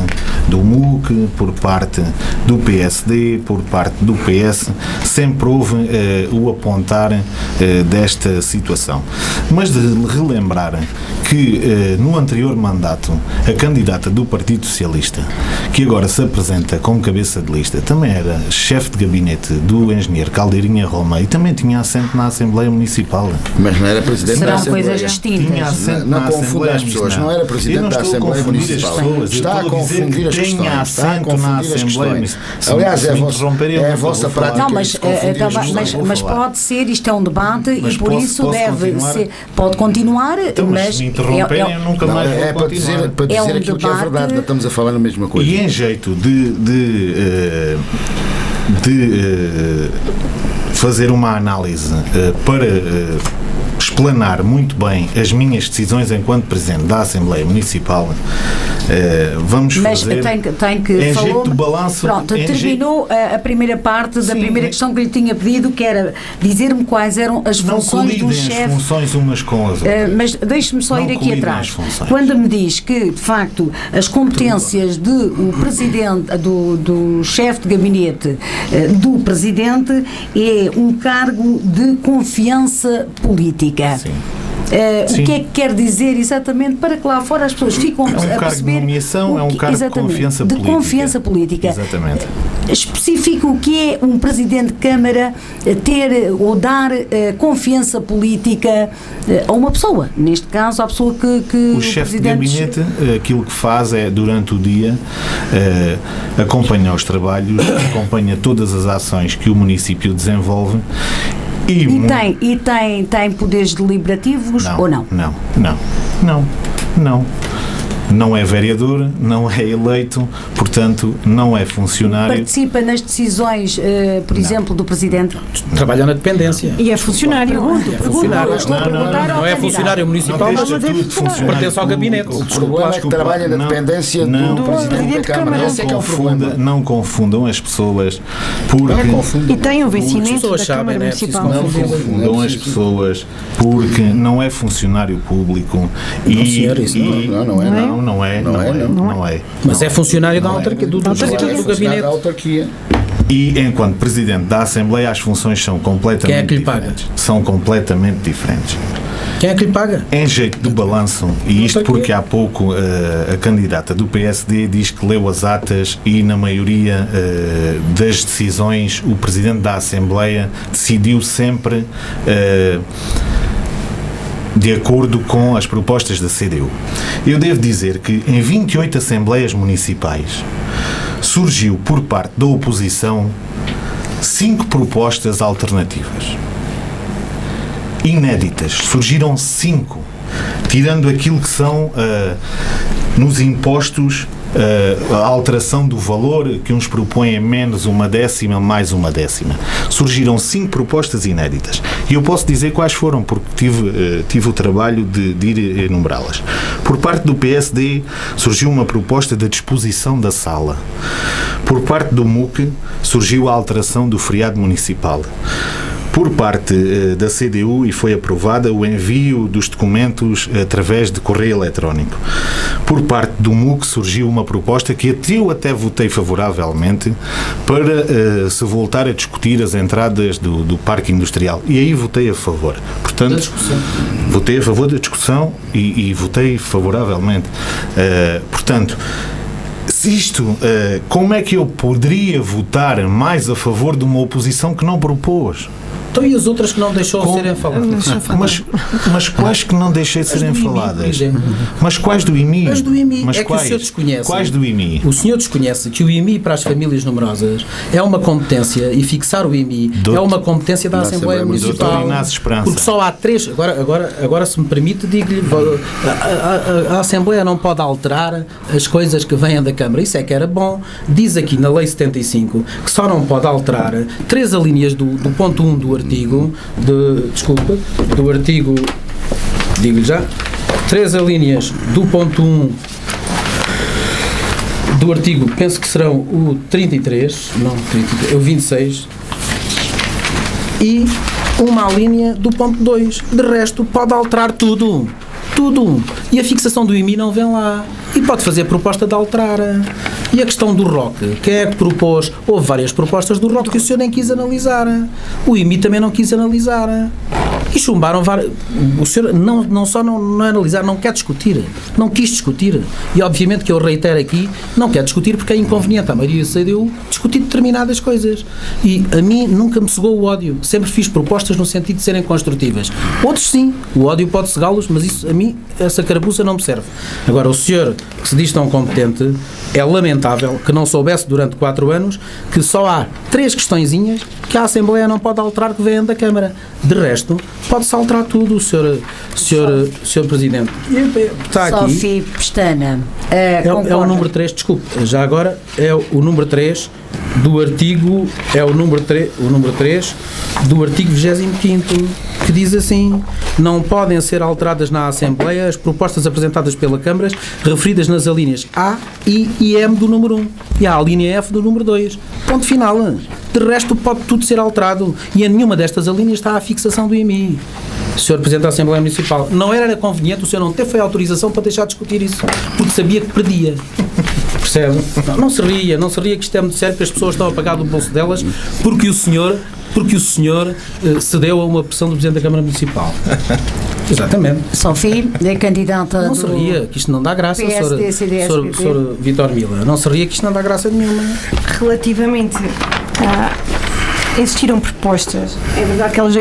do MUC, por parte do PSD, por parte do PS, sempre houve o apontar desta situação. Mas de relembrar que no anterior mandato a candidata do Partido Socialista, que agora se apresenta como cabeça de lista, também era chefe de gabinete do engenheiro Caldeirinha Roma e também tinha assento na Assembleia Municipal. Mas não era presidente da Assembleia. Serão coisas distintas. Tinha assento não na confunda Assembleia as pessoas, não era presidente da Assembleia Municipal. Está a confundir as questões. Está a confundir as questões. Aliás, é a vossa prática. Não, mas pode ser, isto é um debate e por isso deve ser, pode continuar, então, mas se me interromperem, eu nunca mais vou para dizer aquilo que é verdade, não estamos a falar na mesma coisa. E em jeito de fazer uma análise para explanar muito bem as minhas decisões enquanto Presidente da Assembleia Municipal, vamos fazer... Mas tem que falou de balanço... Pronto, terminou a primeira parte da primeira questão que lhe tinha pedido, que era dizer-me quais eram as funções do chefe... Não as funções umas com as outras. Mas deixe-me só ir aqui atrás. Quando me diz que, de facto, as competências do Presidente, do chefe de gabinete do Presidente é um cargo de confiança política. Sim. O que é que quer dizer exatamente para que lá fora as pessoas ficam a perceber? É um cargo de nomeação, é um cargo de confiança política. De confiança política. Exatamente. Especifica o que é um Presidente de Câmara ter ou dar confiança política a uma pessoa. Neste caso, a pessoa que o chefe de gabinete, aquilo que faz é, durante o dia, acompanha os trabalhos, acompanha todas as ações que o município desenvolve. E tem poderes deliberativos ou não? Não. não é vereador, não é eleito, portanto, não é funcionário. Participa nas decisões, por exemplo, do Presidente? Trabalha na dependência. E é funcionário. Não é funcionário municipal, mas pertence ao gabinete. O problema é que trabalha na dependência do Presidente da Câmara. Esse é que é o problema. Não confundam as pessoas, porque... E tem o vencimento da Câmara Municipal. Não confundam as pessoas, porque não é funcionário público. Não é. Mas é funcionário da autarquia, do gabinete. Da autarquia. E enquanto Presidente da Assembleia, as funções são completamente Quem é que lhe paga? diferentes. São completamente diferentes. Quem é que lhe paga? Em jeito de balanço, e isto porque há pouco a candidata do PSD diz que leu as atas e na maioria das decisões o Presidente da Assembleia decidiu sempre de acordo com as propostas da CDU. Eu devo dizer que em 28 Assembleias Municipais surgiu por parte da oposição 5 propostas alternativas. Inéditas. Surgiram 5. Tirando aquilo que são nos impostos, a alteração do valor que uns propõem menos 1/10, mais 1/10. Surgiram 5 propostas inéditas. E eu posso dizer quais foram, porque tive o trabalho de ir enumerá-las. Por parte do PSD, surgiu uma proposta da disposição da sala. Por parte do MUC, surgiu a alteração do feriado municipal. Por parte da CDU, e foi aprovada, o envio dos documentos através de correio eletrónico. Por parte do MUC surgiu uma proposta que eu até votei favoravelmente para se voltar a discutir as entradas do parque industrial. E aí votei a favor. Portanto, votei a favor da discussão e votei favoravelmente. Portanto, como é que eu poderia votar mais a favor de uma oposição que não propôs? Então e as outras que não deixou de serem faladas? Mas quais que não deixei de serem faladas? Mas quais do IMI? As do IMI. Mas é que o senhor desconhece. Quais do IMI? O senhor desconhece que o IMI para as famílias numerosas é uma competência, e fixar o IMI é uma competência da Assembleia Municipal. Porque só há 3... Agora se me permite, digo-lhe, a Assembleia não pode alterar as coisas que vêm da Câmara. Isso é que era bom. Diz aqui na Lei 75 que só não pode alterar 3 alíneas do ponto 1 do artigo, do artigo, digo-lhe já, 3 alíneas do ponto 1 do artigo, penso que serão o 33, não, 33, o 26, e uma alínea do ponto 2. De resto, pode alterar tudo. E a fixação do IMI não vem lá. E pode fazer proposta de alterar. E a questão do ROC, quem é que propôs? Houve várias propostas do ROC que o senhor nem quis analisar. O IMI também não quis analisar. E chumbaram vários. O senhor não só não analisar, não quer discutir. Não quis discutir. E obviamente que eu reitero aqui, não quer discutir porque é inconveniente à maioria da CDU discutir determinadas coisas. E a mim nunca me cegou o ódio. Sempre fiz propostas no sentido de serem construtivas. Outros sim, o ódio pode cegá-los, mas isso a mim, essa carapuça não me serve. Agora, o senhor que se diz tão competente, é lamentável que não soubesse durante 4 anos que só há 3 questõezinhas que a Assembleia não pode alterar que vêm da Câmara. De resto, pode-se alterar tudo, o senhor Presidente. Está aqui. Sofia Pestana. É o número 3, desculpe, já agora é o número 3 do artigo, o número 3 do artigo 25º, que diz assim: não podem ser alteradas na Assembleia as propostas apresentadas pela Câmara referidas nas alíneas A, I e M do número 1 e a linha F do número 2. Ponto final. De resto, pode tudo ser alterado e em nenhuma destas alíneas está a fixação do IMI. Sr. Presidente da Assembleia Municipal, não era conveniente o senhor não ter feito autorização para deixar de discutir isso, porque sabia que perdia. Percebe? Não se ria que isto é muito sério, que as pessoas estão a pagar do bolso delas porque o senhor cedeu a uma pressão do Presidente da Câmara Municipal. Exatamente. Sofia, é candidata não se ria, que isto não dá graça, Sr. Vítor Mila. Não se ria que isto não dá graça nenhuma. Relativamente existiram propostas, é verdade que elas,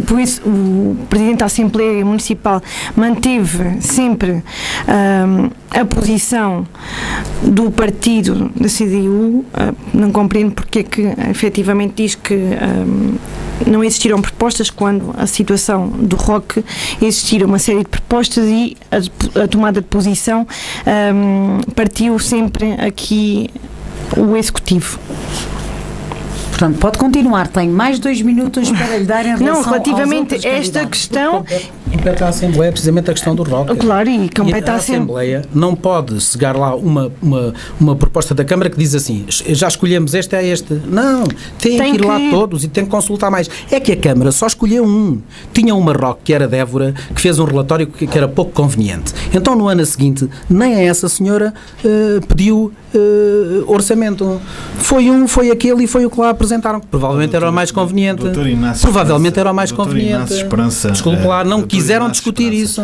por isso o Presidente da Assembleia Municipal manteve sempre a posição do partido da CDU. Não compreendo porque é que efetivamente diz que não existiram propostas, quando a situação do ROC existiram uma série de propostas e a tomada de posição partiu sempre aqui o Executivo. Portanto, pode continuar, tem mais 2 minutos para lhe dar em relação não, relativamente aos a esta questão... Compete à Assembleia precisamente a questão do ROC. Claro, e compete a à Assembleia não pode chegar lá uma proposta da Câmara que diz assim, já escolhemos este é este. Não, tem que ir lá todos e tem que consultar mais. É que a Câmara só escolheu um. Tinha uma ROC, que era de Évora, que fez um relatório que era pouco conveniente. Então, no ano seguinte, nem a essa senhora pediu orçamento. Foi aquele e foi o que lá apresentaram, que provavelmente era o mais conveniente. Provavelmente era o mais conveniente. Desculpe lá, não quiseram discutir isso.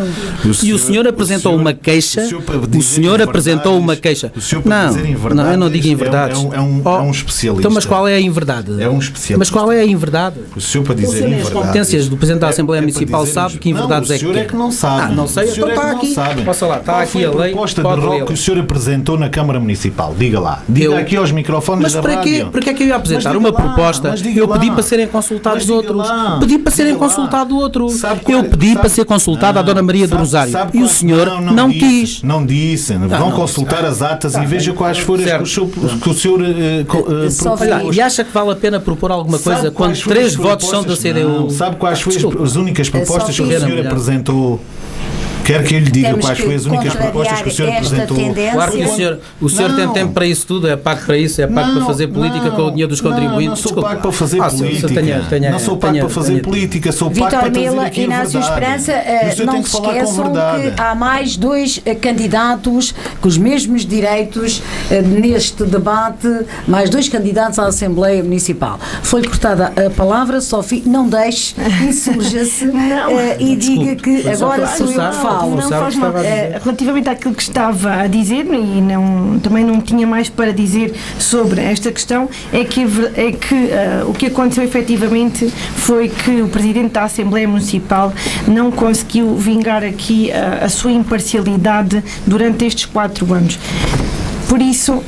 E o senhor apresentou uma queixa. O senhor apresentou uma queixa. Não, eu não digo inverdades. É um especialista. Então, mas qual é a inverdade? É um especialista. Mas qual é a inverdade? O senhor, para dizer inverdades... As competências do Presidente da Assembleia Municipal sabe que inverdades é que... O senhor é que não sabe. Não sei, então está aqui. Posso falar, está aqui a lei. Qual foi a proposta de ROC que o senhor apresentou na Câmara Municipal? Diga lá. Diga aqui aos microfones da rádio. Mas para que é que eu ia apresentar uma proposta? Eu pedi para serem consultados outros. Pedi para serem consultados outros. Eu pedi para ser consultada a Dona Maria do Rosário. E o senhor não quis. Não disse. Vão consultar as atas e veja quais foram que o senhor propôs. E acha que vale a pena propor alguma coisa quando 3 votos são da CDU? Sabe quais foram as únicas propostas que o senhor apresentou? Quer que eu lhe diga quais foram as únicas propostas que o senhor apresentou? Claro que o senhor tem tempo para isso tudo, é pago para isso, é pago para fazer política com o dinheiro dos contribuintes. Não sou pago para fazer política. Não sou pago para fazer política, sou pago para trazer aqui a verdade. Inácio Esperança, não se esqueçam que há mais 2 candidatos com os mesmos direitos neste debate, mais 2 candidatos à Assembleia Municipal. Foi-lhe cortada a palavra, Sofia, não deixe, insurja-se e diga que agora sou eu que falo. Não faz mal. Relativamente àquilo que estava a dizer, e também não tinha mais para dizer sobre esta questão, é que o que aconteceu efetivamente foi que o Presidente da Assembleia Municipal não conseguiu vingar aqui a sua imparcialidade durante estes 4 anos. Por isso,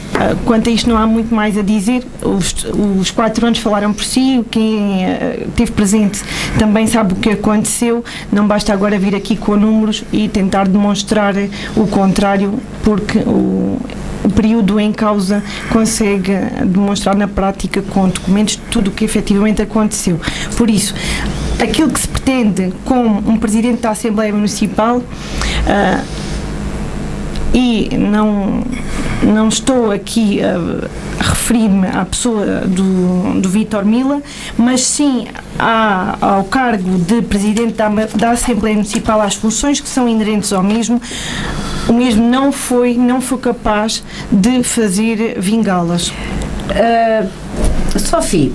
quanto a isto não há muito mais a dizer, os 4 anos falaram por si, quem esteve presente também sabe o que aconteceu, não basta agora vir aqui com números e tentar demonstrar o contrário, porque o período em causa consegue demonstrar na prática com documentos tudo o que efetivamente aconteceu. Por isso, aquilo que se pretende com um Presidente da Assembleia Municipal, e não estou aqui a referir-me à pessoa do Vítor Mila, mas sim ao cargo de Presidente da Assembleia Municipal, às funções que são inerentes ao mesmo, o mesmo não foi capaz de fazer vingá-las. Sofia,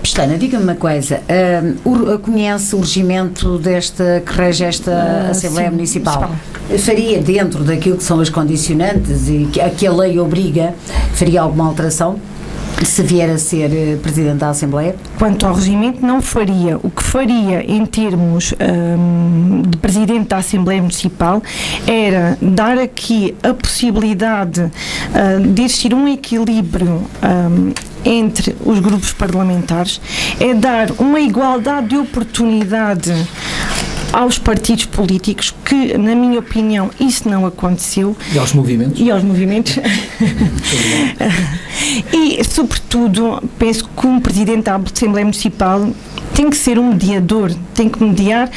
Pestana, diga-me uma coisa, conhece o regimento que rege esta Assembleia Municipal? Faria, dentro daquilo que são as condicionantes e que a lei obriga, faria alguma alteração? Se vier a ser Presidente da Assembleia? Quanto ao regimento, não faria. O que faria em termos de Presidente da Assembleia Municipal era dar aqui a possibilidade de existir um equilíbrio entre os grupos parlamentares, é dar uma igualdade de oportunidade aos partidos políticos, que, na minha opinião, isso não aconteceu. E aos movimentos. E, sobretudo, penso que um Presidente da Assembleia Municipal tem que ser um mediador, tem que mediar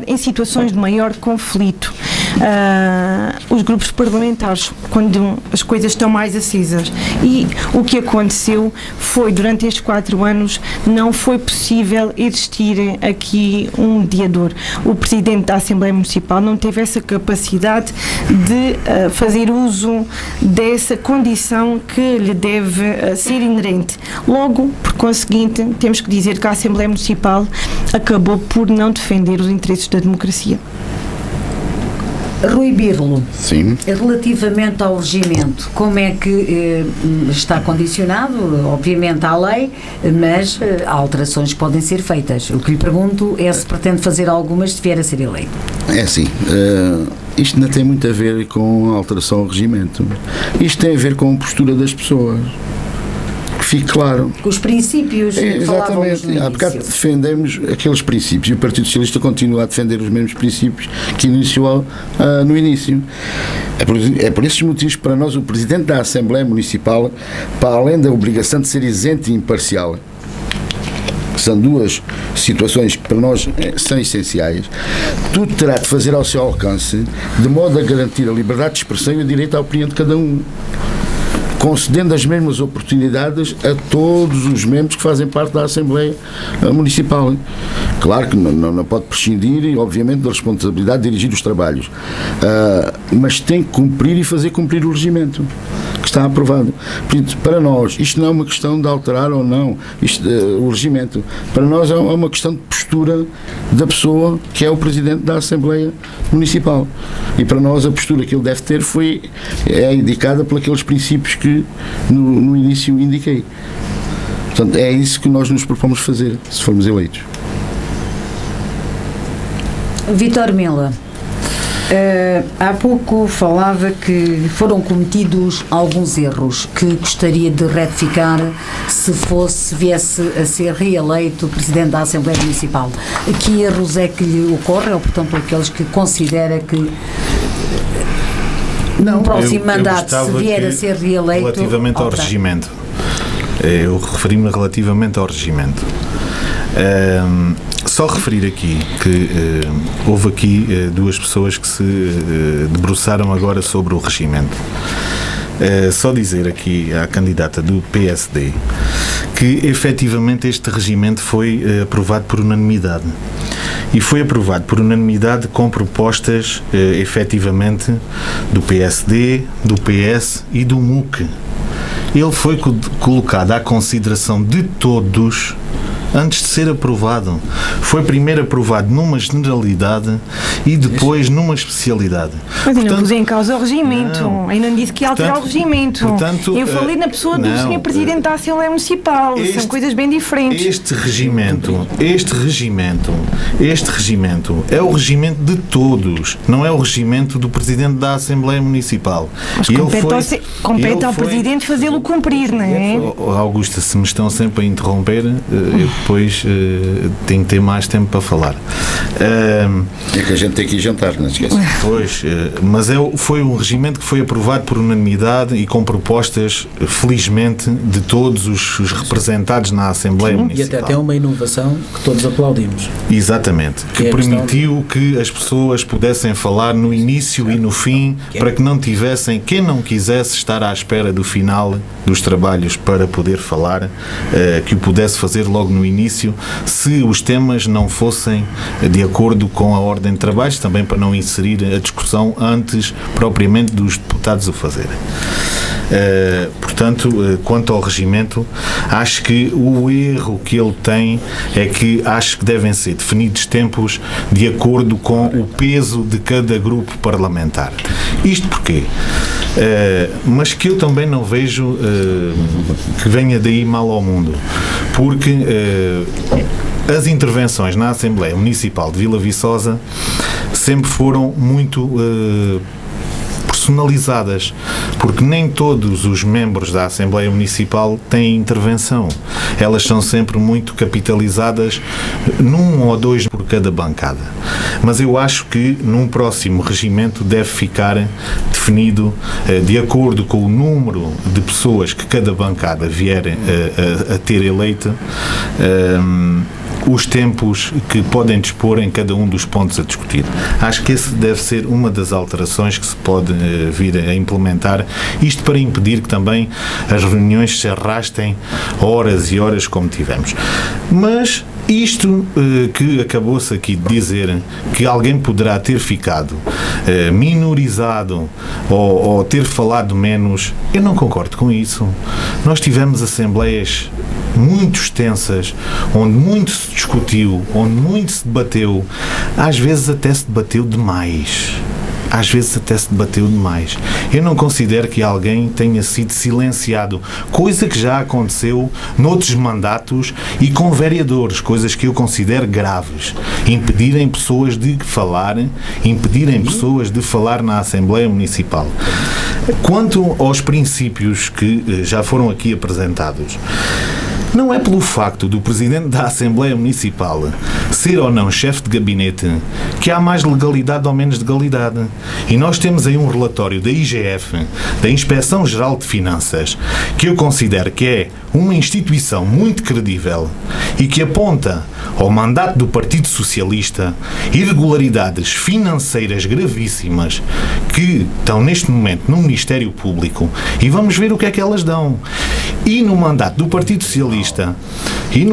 em situações de maior conflito os grupos parlamentares, quando as coisas estão mais acesas. E o que aconteceu foi, durante estes 4 anos, não foi possível existir aqui um mediador. O Presidente da Assembleia Municipal não teve essa capacidade de fazer uso dessa condição que lhe deve ser inerente. Logo, por conseguinte, temos que dizer que a Assembleia Municipal acabou por não defender os interesses da democracia. Rui Birlo, sim. Relativamente ao regimento, como é que está condicionado, obviamente, à lei, mas há alterações que podem ser feitas. O que lhe pergunto é se pretende fazer algumas se vier a ser eleito. É assim, isto não tem muito a ver com a alteração ao regimento. Isto tem a ver com a postura das pessoas. fique claro. Com os princípios que falávamos no Exatamente. Há bocado início. defendemos aqueles princípios e o Partido Socialista continua a defender os mesmos princípios que iniciou no início. É por esses motivos que para nós o Presidente da Assembleia Municipal, para além da obrigação de ser isento e imparcial, são duas situações que para nós são essenciais, tudo terá de fazer ao seu alcance, de modo a garantir a liberdade de expressão e o direito à opinião de cada um, concedendo as mesmas oportunidades a todos os membros que fazem parte da Assembleia Municipal. Claro que não pode prescindir, obviamente, da responsabilidade de dirigir os trabalhos, mas tem que cumprir e fazer cumprir o regimento que está aprovado. Portanto, para nós, isto não é uma questão de alterar ou não o regimento. Para nós é uma questão de postura da pessoa que é o Presidente da Assembleia Municipal. E para nós a postura que ele deve ter é indicada por aqueles princípios que no início indiquei. Portanto, é isso que nós nos propomos fazer, se formos eleitos. Vítor Mila, há pouco falava que foram cometidos alguns erros que gostaria de retificar se viesse a ser reeleito Presidente da Assembleia Municipal. Que erros é que lhe ocorrem, ou portanto aqueles que considera que no próximo mandato, se vier a ser reeleito... Relativamente ao regimento. Eu referi-me relativamente ao regimento. Só referir aqui que houve aqui duas pessoas que se debruçaram agora sobre o regimento. Só dizer aqui à candidata do PSD que efetivamente este regimento foi aprovado por unanimidade. E foi aprovado por unanimidade com propostas, efetivamente, do PSD, do PS e do MUC. Ele foi colocado à consideração de todos antes de ser aprovado. Foi primeiro aprovado numa generalidade e depois numa especialidade. Mas eu não pus em causa o regimento. Ainda não disse que ia alterar o regimento. Eu falei na pessoa do Sr. Presidente da Assembleia Municipal. São coisas bem diferentes. Este regimento é o regimento de todos. Não é o regimento do Presidente da Assembleia Municipal. Mas compete ao Presidente fazê-lo cumprir, não é? Augusta, se me estão sempre a interromper, eu depois tenho que ter mais tempo para falar. É que a gente tem que ir jantar, não esquece. Pois, mas foi um regimento que foi aprovado por unanimidade e com propostas, felizmente, de todos os representados na Assembleia Municipal. E até uma inovação que todos aplaudimos. Exatamente. Que permitiu que as pessoas pudessem falar no início e no fim, para que não tivessem, quem não quisesse estar à espera do final dos trabalhos para poder falar, que o pudesse fazer logo no início, se os temas não fossem de acordo com a ordem de trabalhos, também para não inserir a discussão antes propriamente dos deputados o fazerem. Portanto, quanto ao regimento, acho que o erro que ele tem é que acho que devem ser definidos tempos de acordo com o peso de cada grupo parlamentar. Isto porquê? Mas que eu também não vejo que venha daí mal ao mundo, porque as intervenções na Assembleia Municipal de Vila Viçosa sempre foram muito personalizadas, porque nem todos os membros da Assembleia Municipal têm intervenção. Elas são sempre muito capitalizadas num ou dois por cada bancada. Mas eu acho que num próximo regimento deve ficar definido, de acordo com o número de pessoas que cada bancada vier a ter eleita, os tempos que podem dispor em cada um dos pontos a discutir. Acho que esse deve ser uma das alterações que se pode vir a implementar, isto para impedir que também as reuniões se arrastem horas e horas como tivemos. Mas isto que acabou-se aqui de dizer, que alguém poderá ter ficado minorizado ou ter falado menos, eu não concordo com isso. Nós tivemos assembleias muito extensas, onde muito se discutiu, onde muito se debateu, às vezes até se debateu demais. às vezes até se debateu demais. Eu não considero que alguém tenha sido silenciado, coisa que já aconteceu noutros mandatos e com vereadores, coisas que eu considero graves. Impedirem pessoas de falar, na Assembleia Municipal. Quanto aos princípios que já foram aqui apresentados, não é pelo facto do Presidente da Assembleia Municipal ser ou não chefe de gabinete que há mais legalidade ou menos legalidade. E nós temos aí um relatório da IGF, da Inspeção Geral de Finanças, que eu considero que é uma instituição muito credível e que aponta ao mandato do Partido Socialista irregularidades financeiras gravíssimas que estão neste momento no Ministério Público, e vamos ver o que é que elas dão. E no mandato do Partido Socialista, tem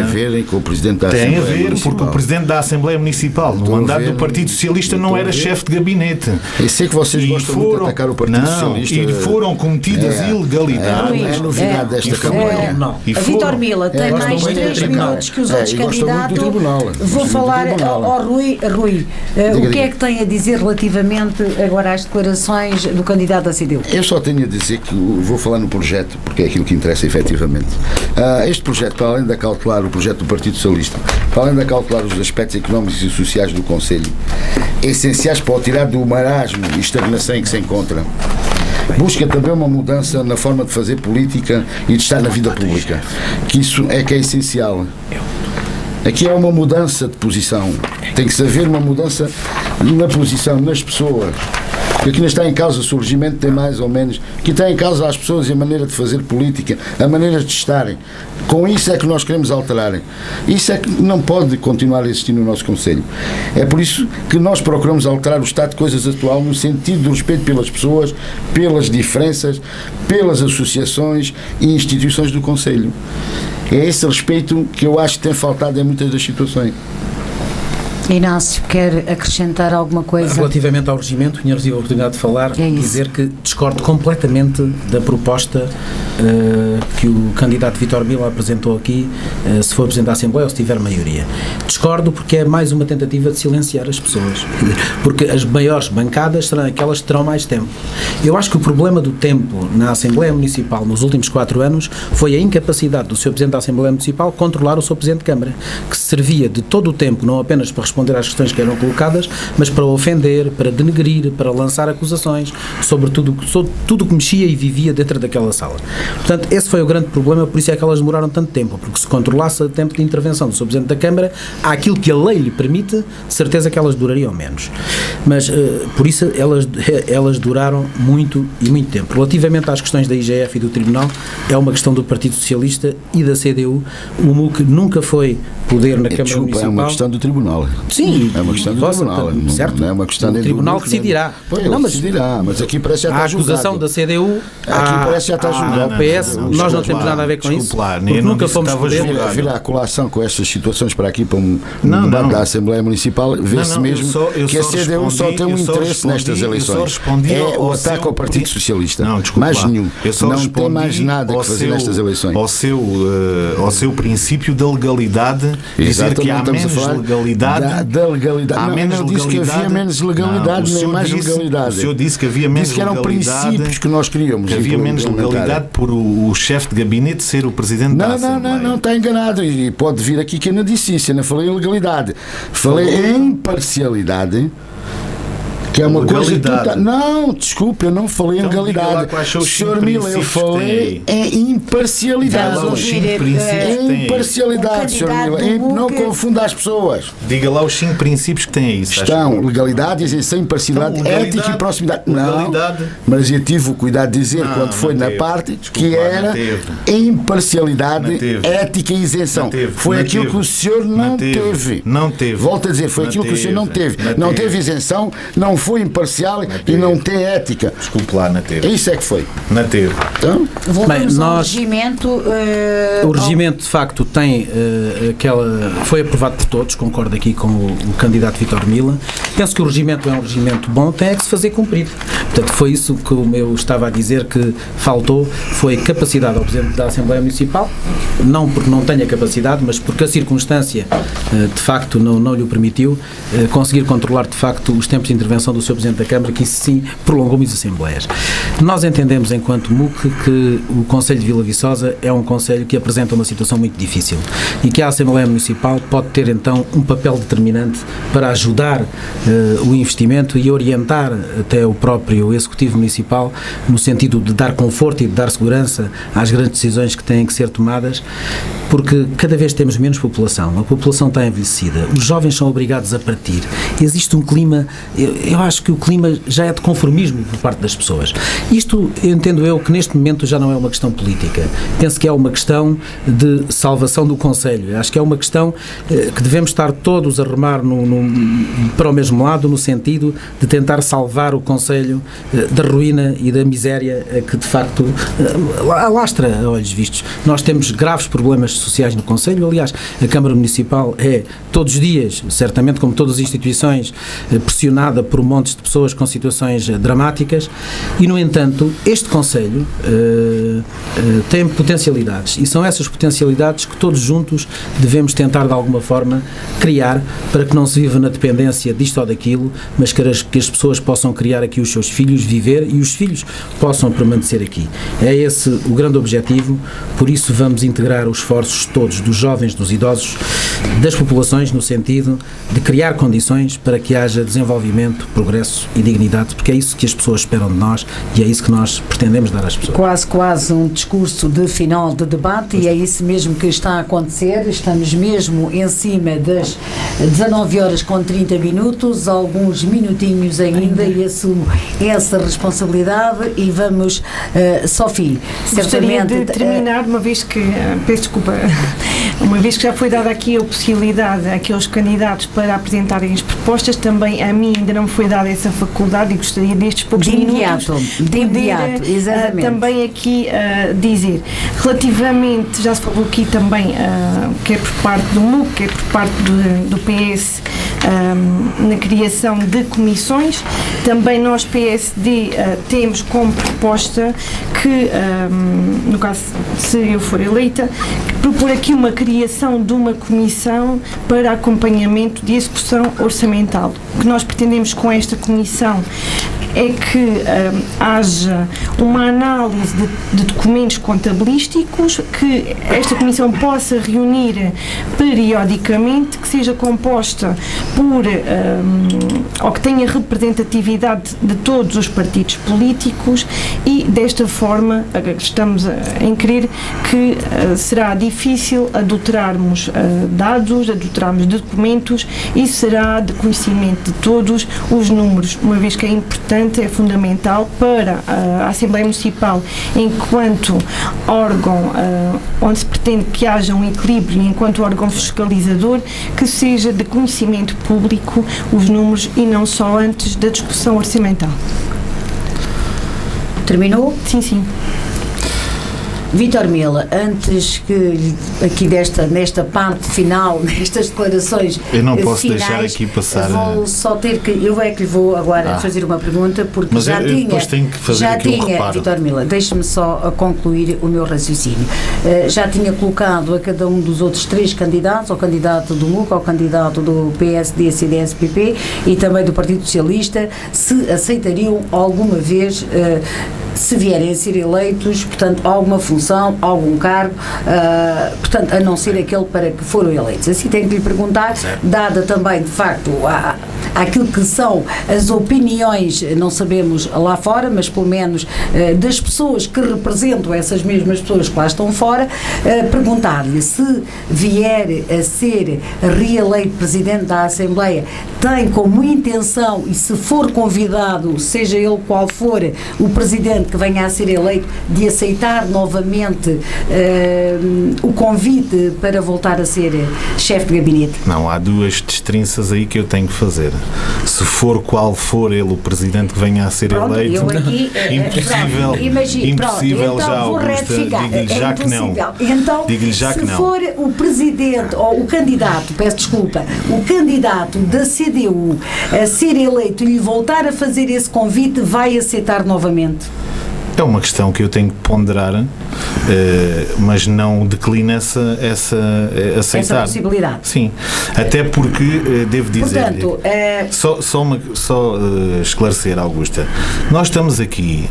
a ver com o Presidente da Assembleia Municipal? Tem a ver, porque o Presidente da Assembleia Municipal, no mandato do Partido Socialista, não era chefe de gabinete. Eu sei que vocês gostam muito de atacar o Partido Socialista. E foram cometidas ilegalidades. É novidade desta campanha. Vítor Mila tem mais 3 minutos que os outros candidatos. Vou falar ao Rui. O que é que tem a dizer relativamente agora às declarações do candidato da CDU? Eu só tenho a dizer que vou falar no projeto, porque é aquilo que interessa efetivamente. Este projeto, para além de cautelar o projeto do Partido Socialista, para além de cautelar os aspectos económicos e sociais do Conselho, essenciais para o tirar do marasmo e estagnação em que se encontra, busca também uma mudança na forma de fazer política e de estar na vida pública, que isso é que é essencial. Aqui é uma mudança de posição, tem que haver uma mudança na posição, nas pessoas. Aqui não está em causa o surgimento, tem mais ou menos. Aqui está em causa as pessoas e a maneira de fazer política, a maneira de estarem. Com isso é que nós queremos alterar. Isso é que não pode continuar a existir no nosso Conselho. É por isso que nós procuramos alterar o estado de coisas atual no sentido do respeito pelas pessoas, pelas diferenças, pelas associações e instituições do Conselho. É esse respeito que eu acho que tem faltado em muitas das situações. Inácio, quer acrescentar alguma coisa? Relativamente ao regimento, tinha a oportunidade de falar, dizer que discordo completamente da proposta que o candidato Vítor Mila apresentou aqui, se for Presidente da Assembleia ou se tiver maioria. Discordo porque é mais uma tentativa de silenciar as pessoas, porque as maiores bancadas serão aquelas que terão mais tempo. Eu acho que o problema do tempo na Assembleia Municipal nos últimos 4 anos foi a incapacidade do Sr. Presidente da Assembleia Municipal controlar o Sr. Presidente de Câmara, que se servia de todo o tempo, não apenas para responder às questões que eram colocadas, mas para ofender, para denegrir, para lançar acusações sobre tudo o que mexia e vivia dentro daquela sala. Portanto, esse foi o grande problema, por isso é que elas demoraram tanto tempo, porque se controlasse o tempo de intervenção do Sr. Presidente da Câmara, àquilo que a lei lhe permite, certeza que elas durariam menos. Mas, por isso, elas duraram muito e muito tempo. Relativamente às questões da IGF e do Tribunal, é uma questão do Partido Socialista e da CDU. O MUC nunca foi poder na Câmara Municipal. É uma questão do Tribunal. Sim. É uma questão do Tribunal. Certo? Não é uma questão do Tribunal que decidirá. Decidirá, mas aqui parece já está julgado. A acusação da CDU, aqui parece já está julgado. Ao PS, nós não temos nada a ver com isso, porque nunca fomos poder. Vir a colação com estas situações para aqui, para um debate da Assembleia Municipal, vê-se mesmo que a CDU só tem um interesse nestas eleições. É o ataque ao Partido Socialista. Mais nenhum. Não tem mais nada que fazer nestas eleições. Ao seu princípio da legalidade, dizer que há menos legalidade. Da legalidade. Não disse que havia menos legalidade, nem mais legalidade. O senhor disse que havia menos legalidade. Disse que eram princípios que nós queríamos. Que havia menos legalidade por o chefe de gabinete ser o Presidente da Assembleia. Não, está enganado. E pode vir aqui que eu não disse isso, eu não falei em legalidade. Falei em imparcialidade. Que é uma coisa que não, desculpe, eu não falei em legalidade. Sr. Mila, eu falei em imparcialidade. É imparcialidade, Sr. Mila. Não confunda as pessoas. Diga lá os 5 princípios que têm aí. Estão legalidade, isenção, imparcialidade, ética e proximidade. Não, mas eu tive o cuidado de dizer quando foi na parte que era imparcialidade, ética e isenção. Foi aquilo que o senhor não teve. Não teve. Volto a dizer, foi aquilo que o senhor não teve. Não teve isenção, não foi imparcial e não tem ética. Desculpe lá, não teve. Isso é que foi. Não teve. Então, voltamos ao regimento. O regimento, de facto, tem foi aprovado por todos, concordo aqui com o candidato Vítor Mila. Penso que o regimento é um regimento bom, tem é que se fazer cumprir. Portanto, foi isso que eu estava a dizer que faltou, foi capacidade ao Presidente da Assembleia Municipal, não porque não tenha capacidade, mas porque a circunstância, de facto, não lhe o permitiu, conseguir controlar, de facto, os tempos de intervenção do Sr. Presidente da Câmara, que isso sim prolongou muitas assembleias. Nós entendemos, enquanto MUC, que o Conselho de Vila Viçosa é um Conselho que apresenta uma situação muito difícil e que a Assembleia Municipal pode ter, então, um papel determinante para ajudar o investimento e orientar até o próprio Executivo Municipal no sentido de dar conforto e de dar segurança às grandes decisões que têm que ser tomadas, porque cada vez temos menos população, a população está envelhecida, os jovens são obrigados a partir, existe um clima, eu acho que o clima já é de conformismo por parte das pessoas. Isto, entendo eu, que neste momento já não é uma questão política, penso que é uma questão de salvação do Conselho, acho que é uma questão que devemos estar todos a remar para o mesmo lado, no sentido de tentar salvar o Conselho da ruína e da miséria que de facto alastra a olhos vistos. Nós temos graves problemas sociais no Conselho, aliás, a Câmara Municipal é todos os dias, certamente como todas as instituições, pressionada por montes de pessoas com situações dramáticas e, no entanto, este Conselho tem potencialidades e são essas potencialidades que todos juntos devemos tentar de alguma forma criar para que não se viva na dependência disto ou daquilo, mas que as pessoas possam criar aqui os seus filhos, viver e os filhos possam permanecer aqui. É esse o grande objetivo, por isso vamos integrar os esforços todos, dos jovens, dos idosos, das populações, no sentido de criar condições para que haja desenvolvimento, progresso e dignidade, porque é isso que as pessoas esperam de nós e é isso que nós pretendemos dar às pessoas. Quase um discurso de final de debate e é isso mesmo que está a acontecer. Estamos mesmo em cima das 19h30, alguns minutinhos ainda e assumo essa responsabilidade e vamos, Sofia, gostaria de terminar, uma vez que, peço desculpa, uma vez que já foi dada aqui a possibilidade àqueles candidatos para apresentarem as propostas, também a mim ainda não me foi dada essa faculdade e gostaria destes poucos minutos de imediato, exatamente. Também aqui dizer, relativamente, já se falou aqui também, quer por parte do MUC, quer por parte do PS, na criação de comissões, também nós PSD temos como proposta que, no caso, se eu for eleita, propor aqui uma criação de uma comissão para acompanhamento de execução orçamental. O que nós pretendemos com esta comissão é que haja uma análise de documentos contabilísticos, que esta comissão possa reunir periodicamente, que seja composta por, ou que tenha representatividade de todos os partidos políticos e desta forma estamos em crer que será difícil adulterarmos dados, adulterarmos documentos e será de conhecimento de todos os números, uma vez que é importante, é fundamental para a Assembleia Municipal, enquanto órgão onde se pretende que haja um equilíbrio, enquanto órgão fiscalizador, que seja de conhecimento público os números e não só antes da discussão orçamental. Terminou? Sim, sim. Vítor Mila, antes que aqui nesta parte final, nestas declarações eu não posso finais, deixar aqui passar. Vou só ter que, eu é que lhe vou agora fazer uma pergunta, porque mas já tinha, depois tenho que fazer Vítor Mila, deixe-me só concluir o meu raciocínio. Já tinha colocado a cada um dos outros 3 candidatos, ao candidato do MUC, ao candidato do PSD, CDS-PP e também do Partido Socialista, se aceitariam alguma vez, se vierem a ser eleitos, portanto, alguma função, algum cargo, portanto, a não ser aquele para que foram eleitos. Assim tenho que lhe perguntar, dada também, de facto, aquilo que são as opiniões, não sabemos lá fora, mas pelo menos das pessoas que representam essas mesmas pessoas que lá estão fora, perguntar-lhe se vier a ser reeleito Presidente da Assembleia, tem como intenção, e se for convidado, seja ele qual for o Presidente, Presidente que venha a ser eleito de aceitar novamente o convite para voltar a ser chefe de gabinete? Não, há duas destrinças aí que eu tenho que fazer. Se for qual for ele o Presidente que venha a ser eleito, eu aqui, impossível já, vou Augusta, digo-lhe já que não. Então, digo-lhe já que não. Se for o Presidente, ou o candidato, peço desculpa, o candidato da CDU a ser eleito e lhe voltar a fazer esse convite, vai aceitar novamente? É uma questão que eu tenho que ponderar, mas não declina aceitar. Essa possibilidade. Sim, até porque devo dizer, portanto, só esclarecer, Augusta, nós estamos aqui,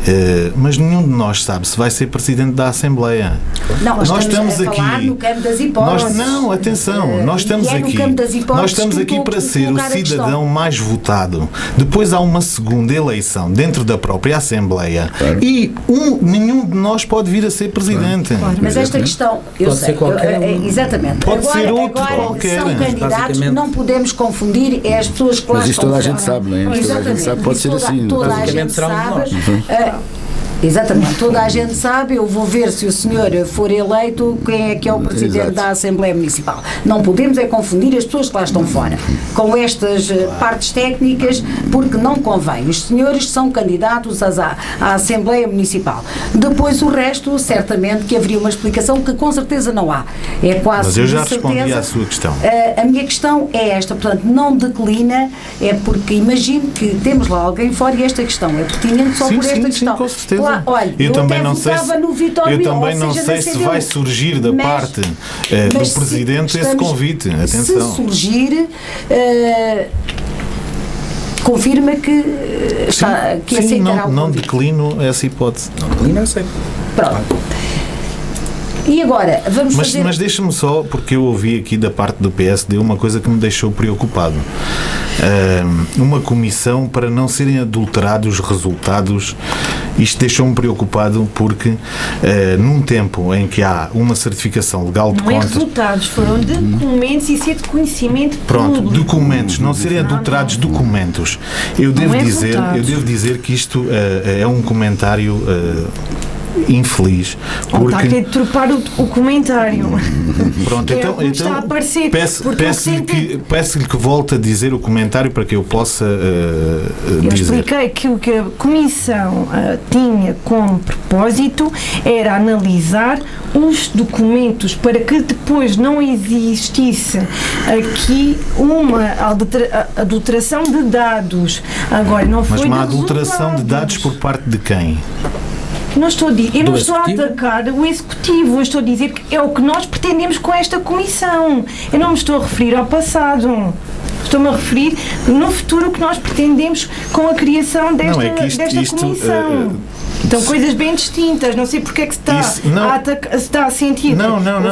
mas nenhum de nós sabe se vai ser Presidente da Assembleia. Não, nós estamos a falar aqui no campo das hipóteses. Nós estamos aqui para ser o cidadão mais votado. Depois há uma segunda eleição dentro da própria Assembleia, claro. E nenhum de nós pode vir a ser Presidente. Claro. Mas esta questão, pode ser qualquer exatamente. Pode ser outro qualquer. São candidatos que não podemos confundir, é as pessoas que lá mas estão. Mas isto toda a gente sabe, não é? Toda a gente sabe, pode ser assim. Toda a gente sabe. Exatamente, toda a gente sabe, eu vou ver se o senhor for eleito, quem é que é o Presidente Exato. da Assembleia Municipal. Não podemos é confundir as pessoas que lá estão fora com estas partes técnicas, porque não convém. Os senhores são candidatos à Assembleia Municipal. Depois o resto, certamente que haveria uma explicação que com certeza não há. É quase. Mas eu já respondi à sua questão. A minha questão é esta, portanto, não declina, é porque imagino que temos lá alguém fora e esta questão é pertinente só por esta questão. Sim, com certeza. Olha, eu também não sei se vai CDU, surgir da parte do Presidente esse convite. Atenção. Se surgir, confirma que aceitará o não convite. Declino essa hipótese. Não declino, eu sei. Pronto. E agora, vamos fazer... Mas deixa-me só, porque eu ouvi aqui da parte do PSD uma coisa que me deixou preocupado. Uma comissão para não serem adulterados os resultados. Isto deixou-me preocupado porque num tempo em que há uma certificação legal de contas... Não é resultados, foram documentos e ser de conhecimento público. Pronto, documentos, não serem adulterados documentos. Eu devo dizer que isto é um comentário... infeliz. Porque... Está a querer tropar o comentário. Pronto, então está a aparecer, peço-lhe que volte a dizer o comentário para que eu possa eu dizer. Expliquei que o que a Comissão tinha como propósito era analisar os documentos para que depois não existisse aqui uma adulteração de dados. Agora, não foi. Mas uma adulteração de dados por parte de quem? Eu não estou a atacar o Executivo, eu estou a dizer que é o que nós pretendemos com esta Comissão. Eu não me estou a referir ao passado. Estou-me a referir no futuro que nós pretendemos com a criação desta Comissão. Então, coisas bem distintas. Não sei porque é que está a sentir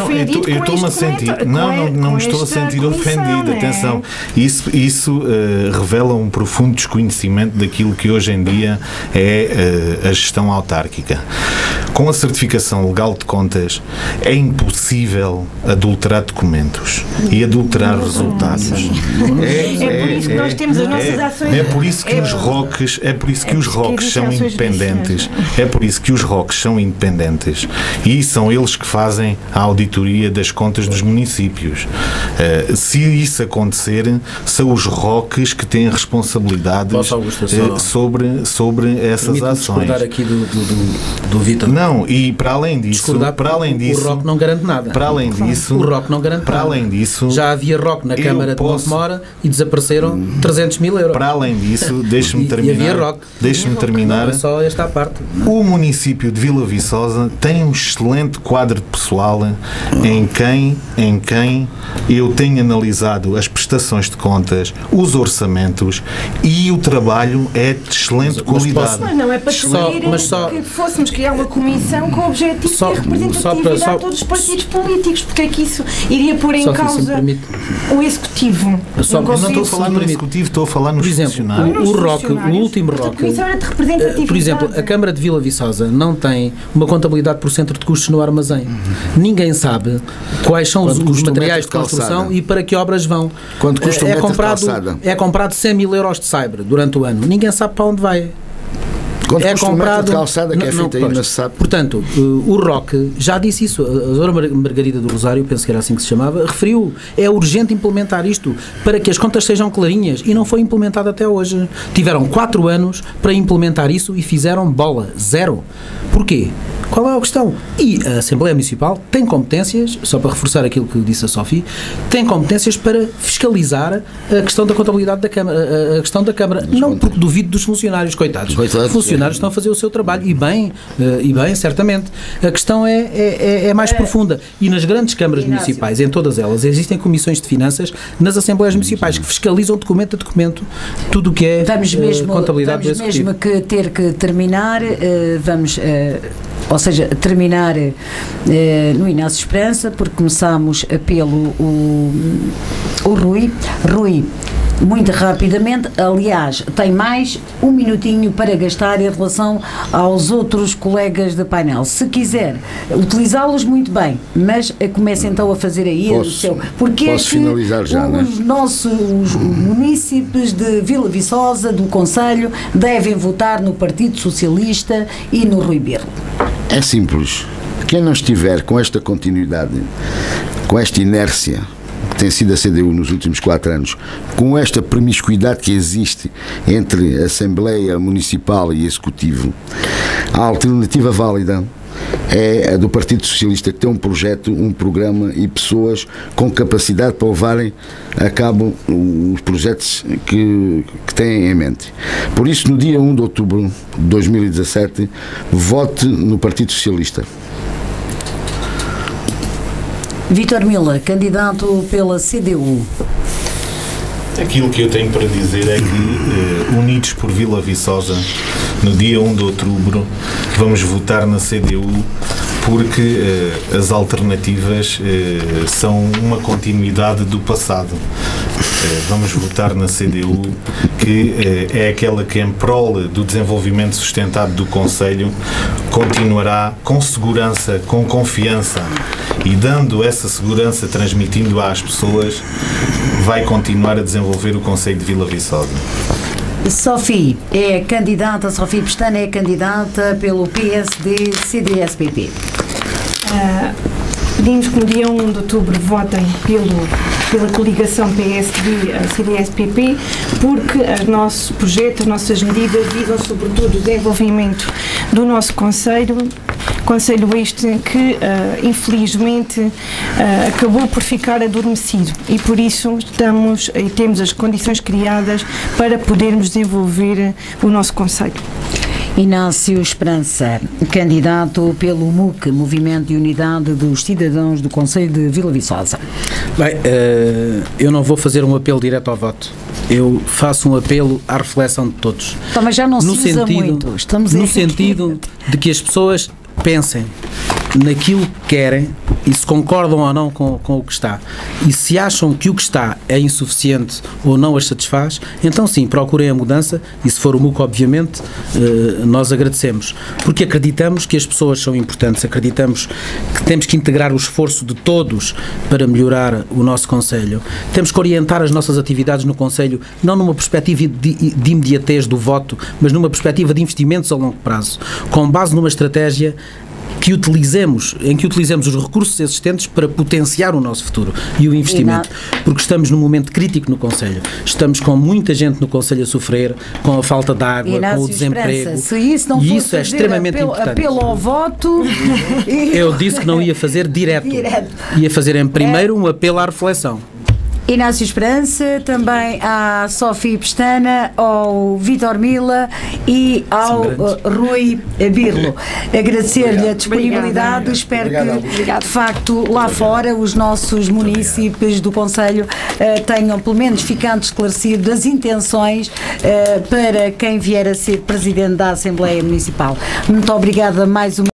ofendido. Eu estou-me a sentir. Não me estou a sentir ofendido. Atenção. Isso revela um profundo desconhecimento daquilo que hoje em dia é a gestão autárquica. Com a certificação legal de contas, é impossível adulterar documentos e adulterar resultados. É por isso que nós temos as nossas ações. É por isso que os ROCs são independentes. É por isso que os ROCs são independentes e são eles que fazem a auditoria das contas dos municípios. Se isso acontecer, são os ROCs que têm responsabilidades sobre essas ações. Discordar aqui do Vítor. Não, e para além disso, o ROC não garante nada. Para além disso, o ROC não garante nada. Além disso, já havia ROC na Câmara de Montemora e desapareceram 300 mil euros. Para além disso, deixe-me terminar. Não é só esta parte. O município de Vila Viçosa tem um excelente quadro de pessoal em quem eu tenho analisado as prestações de contas, os orçamentos e o trabalho é de excelente qualidade. Mas não é para que fôssemos criar uma comissão com o objetivo de ter representatividade a todos os partidos políticos, porque é que isso iria pôr em causa o Executivo. Eu não estou a falar no Executivo, estou a falar nos funcionários. O último ROC, por exemplo, a Câmara de Vila Viçosa não tem uma contabilidade por centro de custos no armazém. Ninguém sabe quais são os materiais de construção e para que obras vão. Quanto custa é comprado 100 mil euros de cyber durante o ano. Ninguém sabe para onde vai. Quanto é custa um metro comprado... de calçada que é feita aí, não se sabe? Portanto, o Roque já disse isso, a Dra. Margarida do Rosário, penso que era assim que se chamava, referiu, é urgente implementar isto para que as contas sejam clarinhas, e não foi implementado até hoje. Tiveram 4 anos para implementar isso e fizeram bola, 0. Porquê? Qual é a questão? E a Assembleia Municipal tem competências, só para reforçar aquilo que disse a Sofia, tem competências para fiscalizar a questão da contabilidade da Câmara, a questão da Câmara, não porque duvido dos funcionários, coitados. Os funcionários estão a fazer o seu trabalho, e bem, certamente. A questão é mais profunda. E nas grandes câmaras municipais, em todas elas, existem comissões de finanças nas Assembleias Municipais que fiscalizam documento a documento tudo o que é contabilidade do Executivo. Vamos mesmo que ter que terminar, ou seja, terminar no Inácio Esperança, porque começámos pelo o Rui. Rui, muito rapidamente, aliás, tem mais um minutinho para gastar em relação aos outros colegas de painel. Se quiser utilizá-los, muito bem, mas comece então a fazer aí o seu. Porque posso finalizar já, os nossos munícipes de Vila Viçosa, do Conselho, devem votar no Partido Socialista e no Rui Birlo. É simples. Quem não estiver com esta continuidade, com esta inércia que tem sido a CDU nos últimos 4 anos, com esta promiscuidade que existe entre Assembleia Municipal e Executivo, a alternativa válida é a do Partido Socialista, que tem um projeto, um programa e pessoas com capacidade para levarem a cabo os projetos que têm em mente. Por isso, no dia 1 de outubro de 2017, vote no Partido Socialista. Vítor Mila, candidato pela CDU. Aquilo que eu tenho para dizer é que, unidos por Vila Viçosa, no dia 1 de outubro, vamos votar na CDU, porque as alternativas são uma continuidade do passado. Vamos votar na CDU, que é aquela que, em prol do desenvolvimento sustentado do Conselho, continuará com segurança, com confiança, e dando essa segurança, transmitindo-a às pessoas, vai continuar a desenvolver o Conselho de Vila Viçosa. Sofia Pestana é candidata pelo PSD-CDS-PP. Pedimos que no dia 1 de outubro votem pela coligação PSD-CDS-PP, porque o nosso projeto, as nossas medidas visam sobretudo o desenvolvimento do nosso Conselho este que infelizmente acabou por ficar adormecido, e por isso temos as condições criadas para podermos desenvolver o nosso Conselho. Inácio Esperança, candidato pelo MUC, Movimento de Unidade dos Cidadãos do Conselho de Vila Viçosa. Bem, eu não vou fazer um apelo direto ao voto. Eu faço um apelo à reflexão de todos. Então, mas já não se usa muito. Estamos no sentido de que as pessoas pensem naquilo que querem e se concordam ou não com o que está. E se acham que o que está é insuficiente ou não as satisfaz, então sim, procurem a mudança, e se for o MUC, obviamente, nós agradecemos. Porque acreditamos que as pessoas são importantes, acreditamos que temos que integrar o esforço de todos para melhorar o nosso Conselho. Temos que orientar as nossas atividades no Conselho, não numa perspectiva de imediatez do voto, mas numa perspectiva de investimentos a longo prazo, com base numa estratégia em que utilizemos os recursos existentes para potenciar o nosso futuro e o investimento, porque estamos num momento crítico no Conselho. Estamos com muita gente no Conselho a sofrer, com a falta de água, com o desemprego. Se isso não e isso é extremamente importante. Apelo ao voto. Eu disse que não ia fazer direto. Ia fazer em primeiro um apelo à reflexão. Inácio Esperança, também à Sofia Pestana, ao Vítor Mila e ao Rui Birlo. Agradecer-lhe a disponibilidade. Espero que, de facto, lá fora, os nossos munícipes do Conselho tenham, pelo menos, ficado esclarecido das intenções para quem vier a ser Presidente da Assembleia Municipal. Muito obrigada mais uma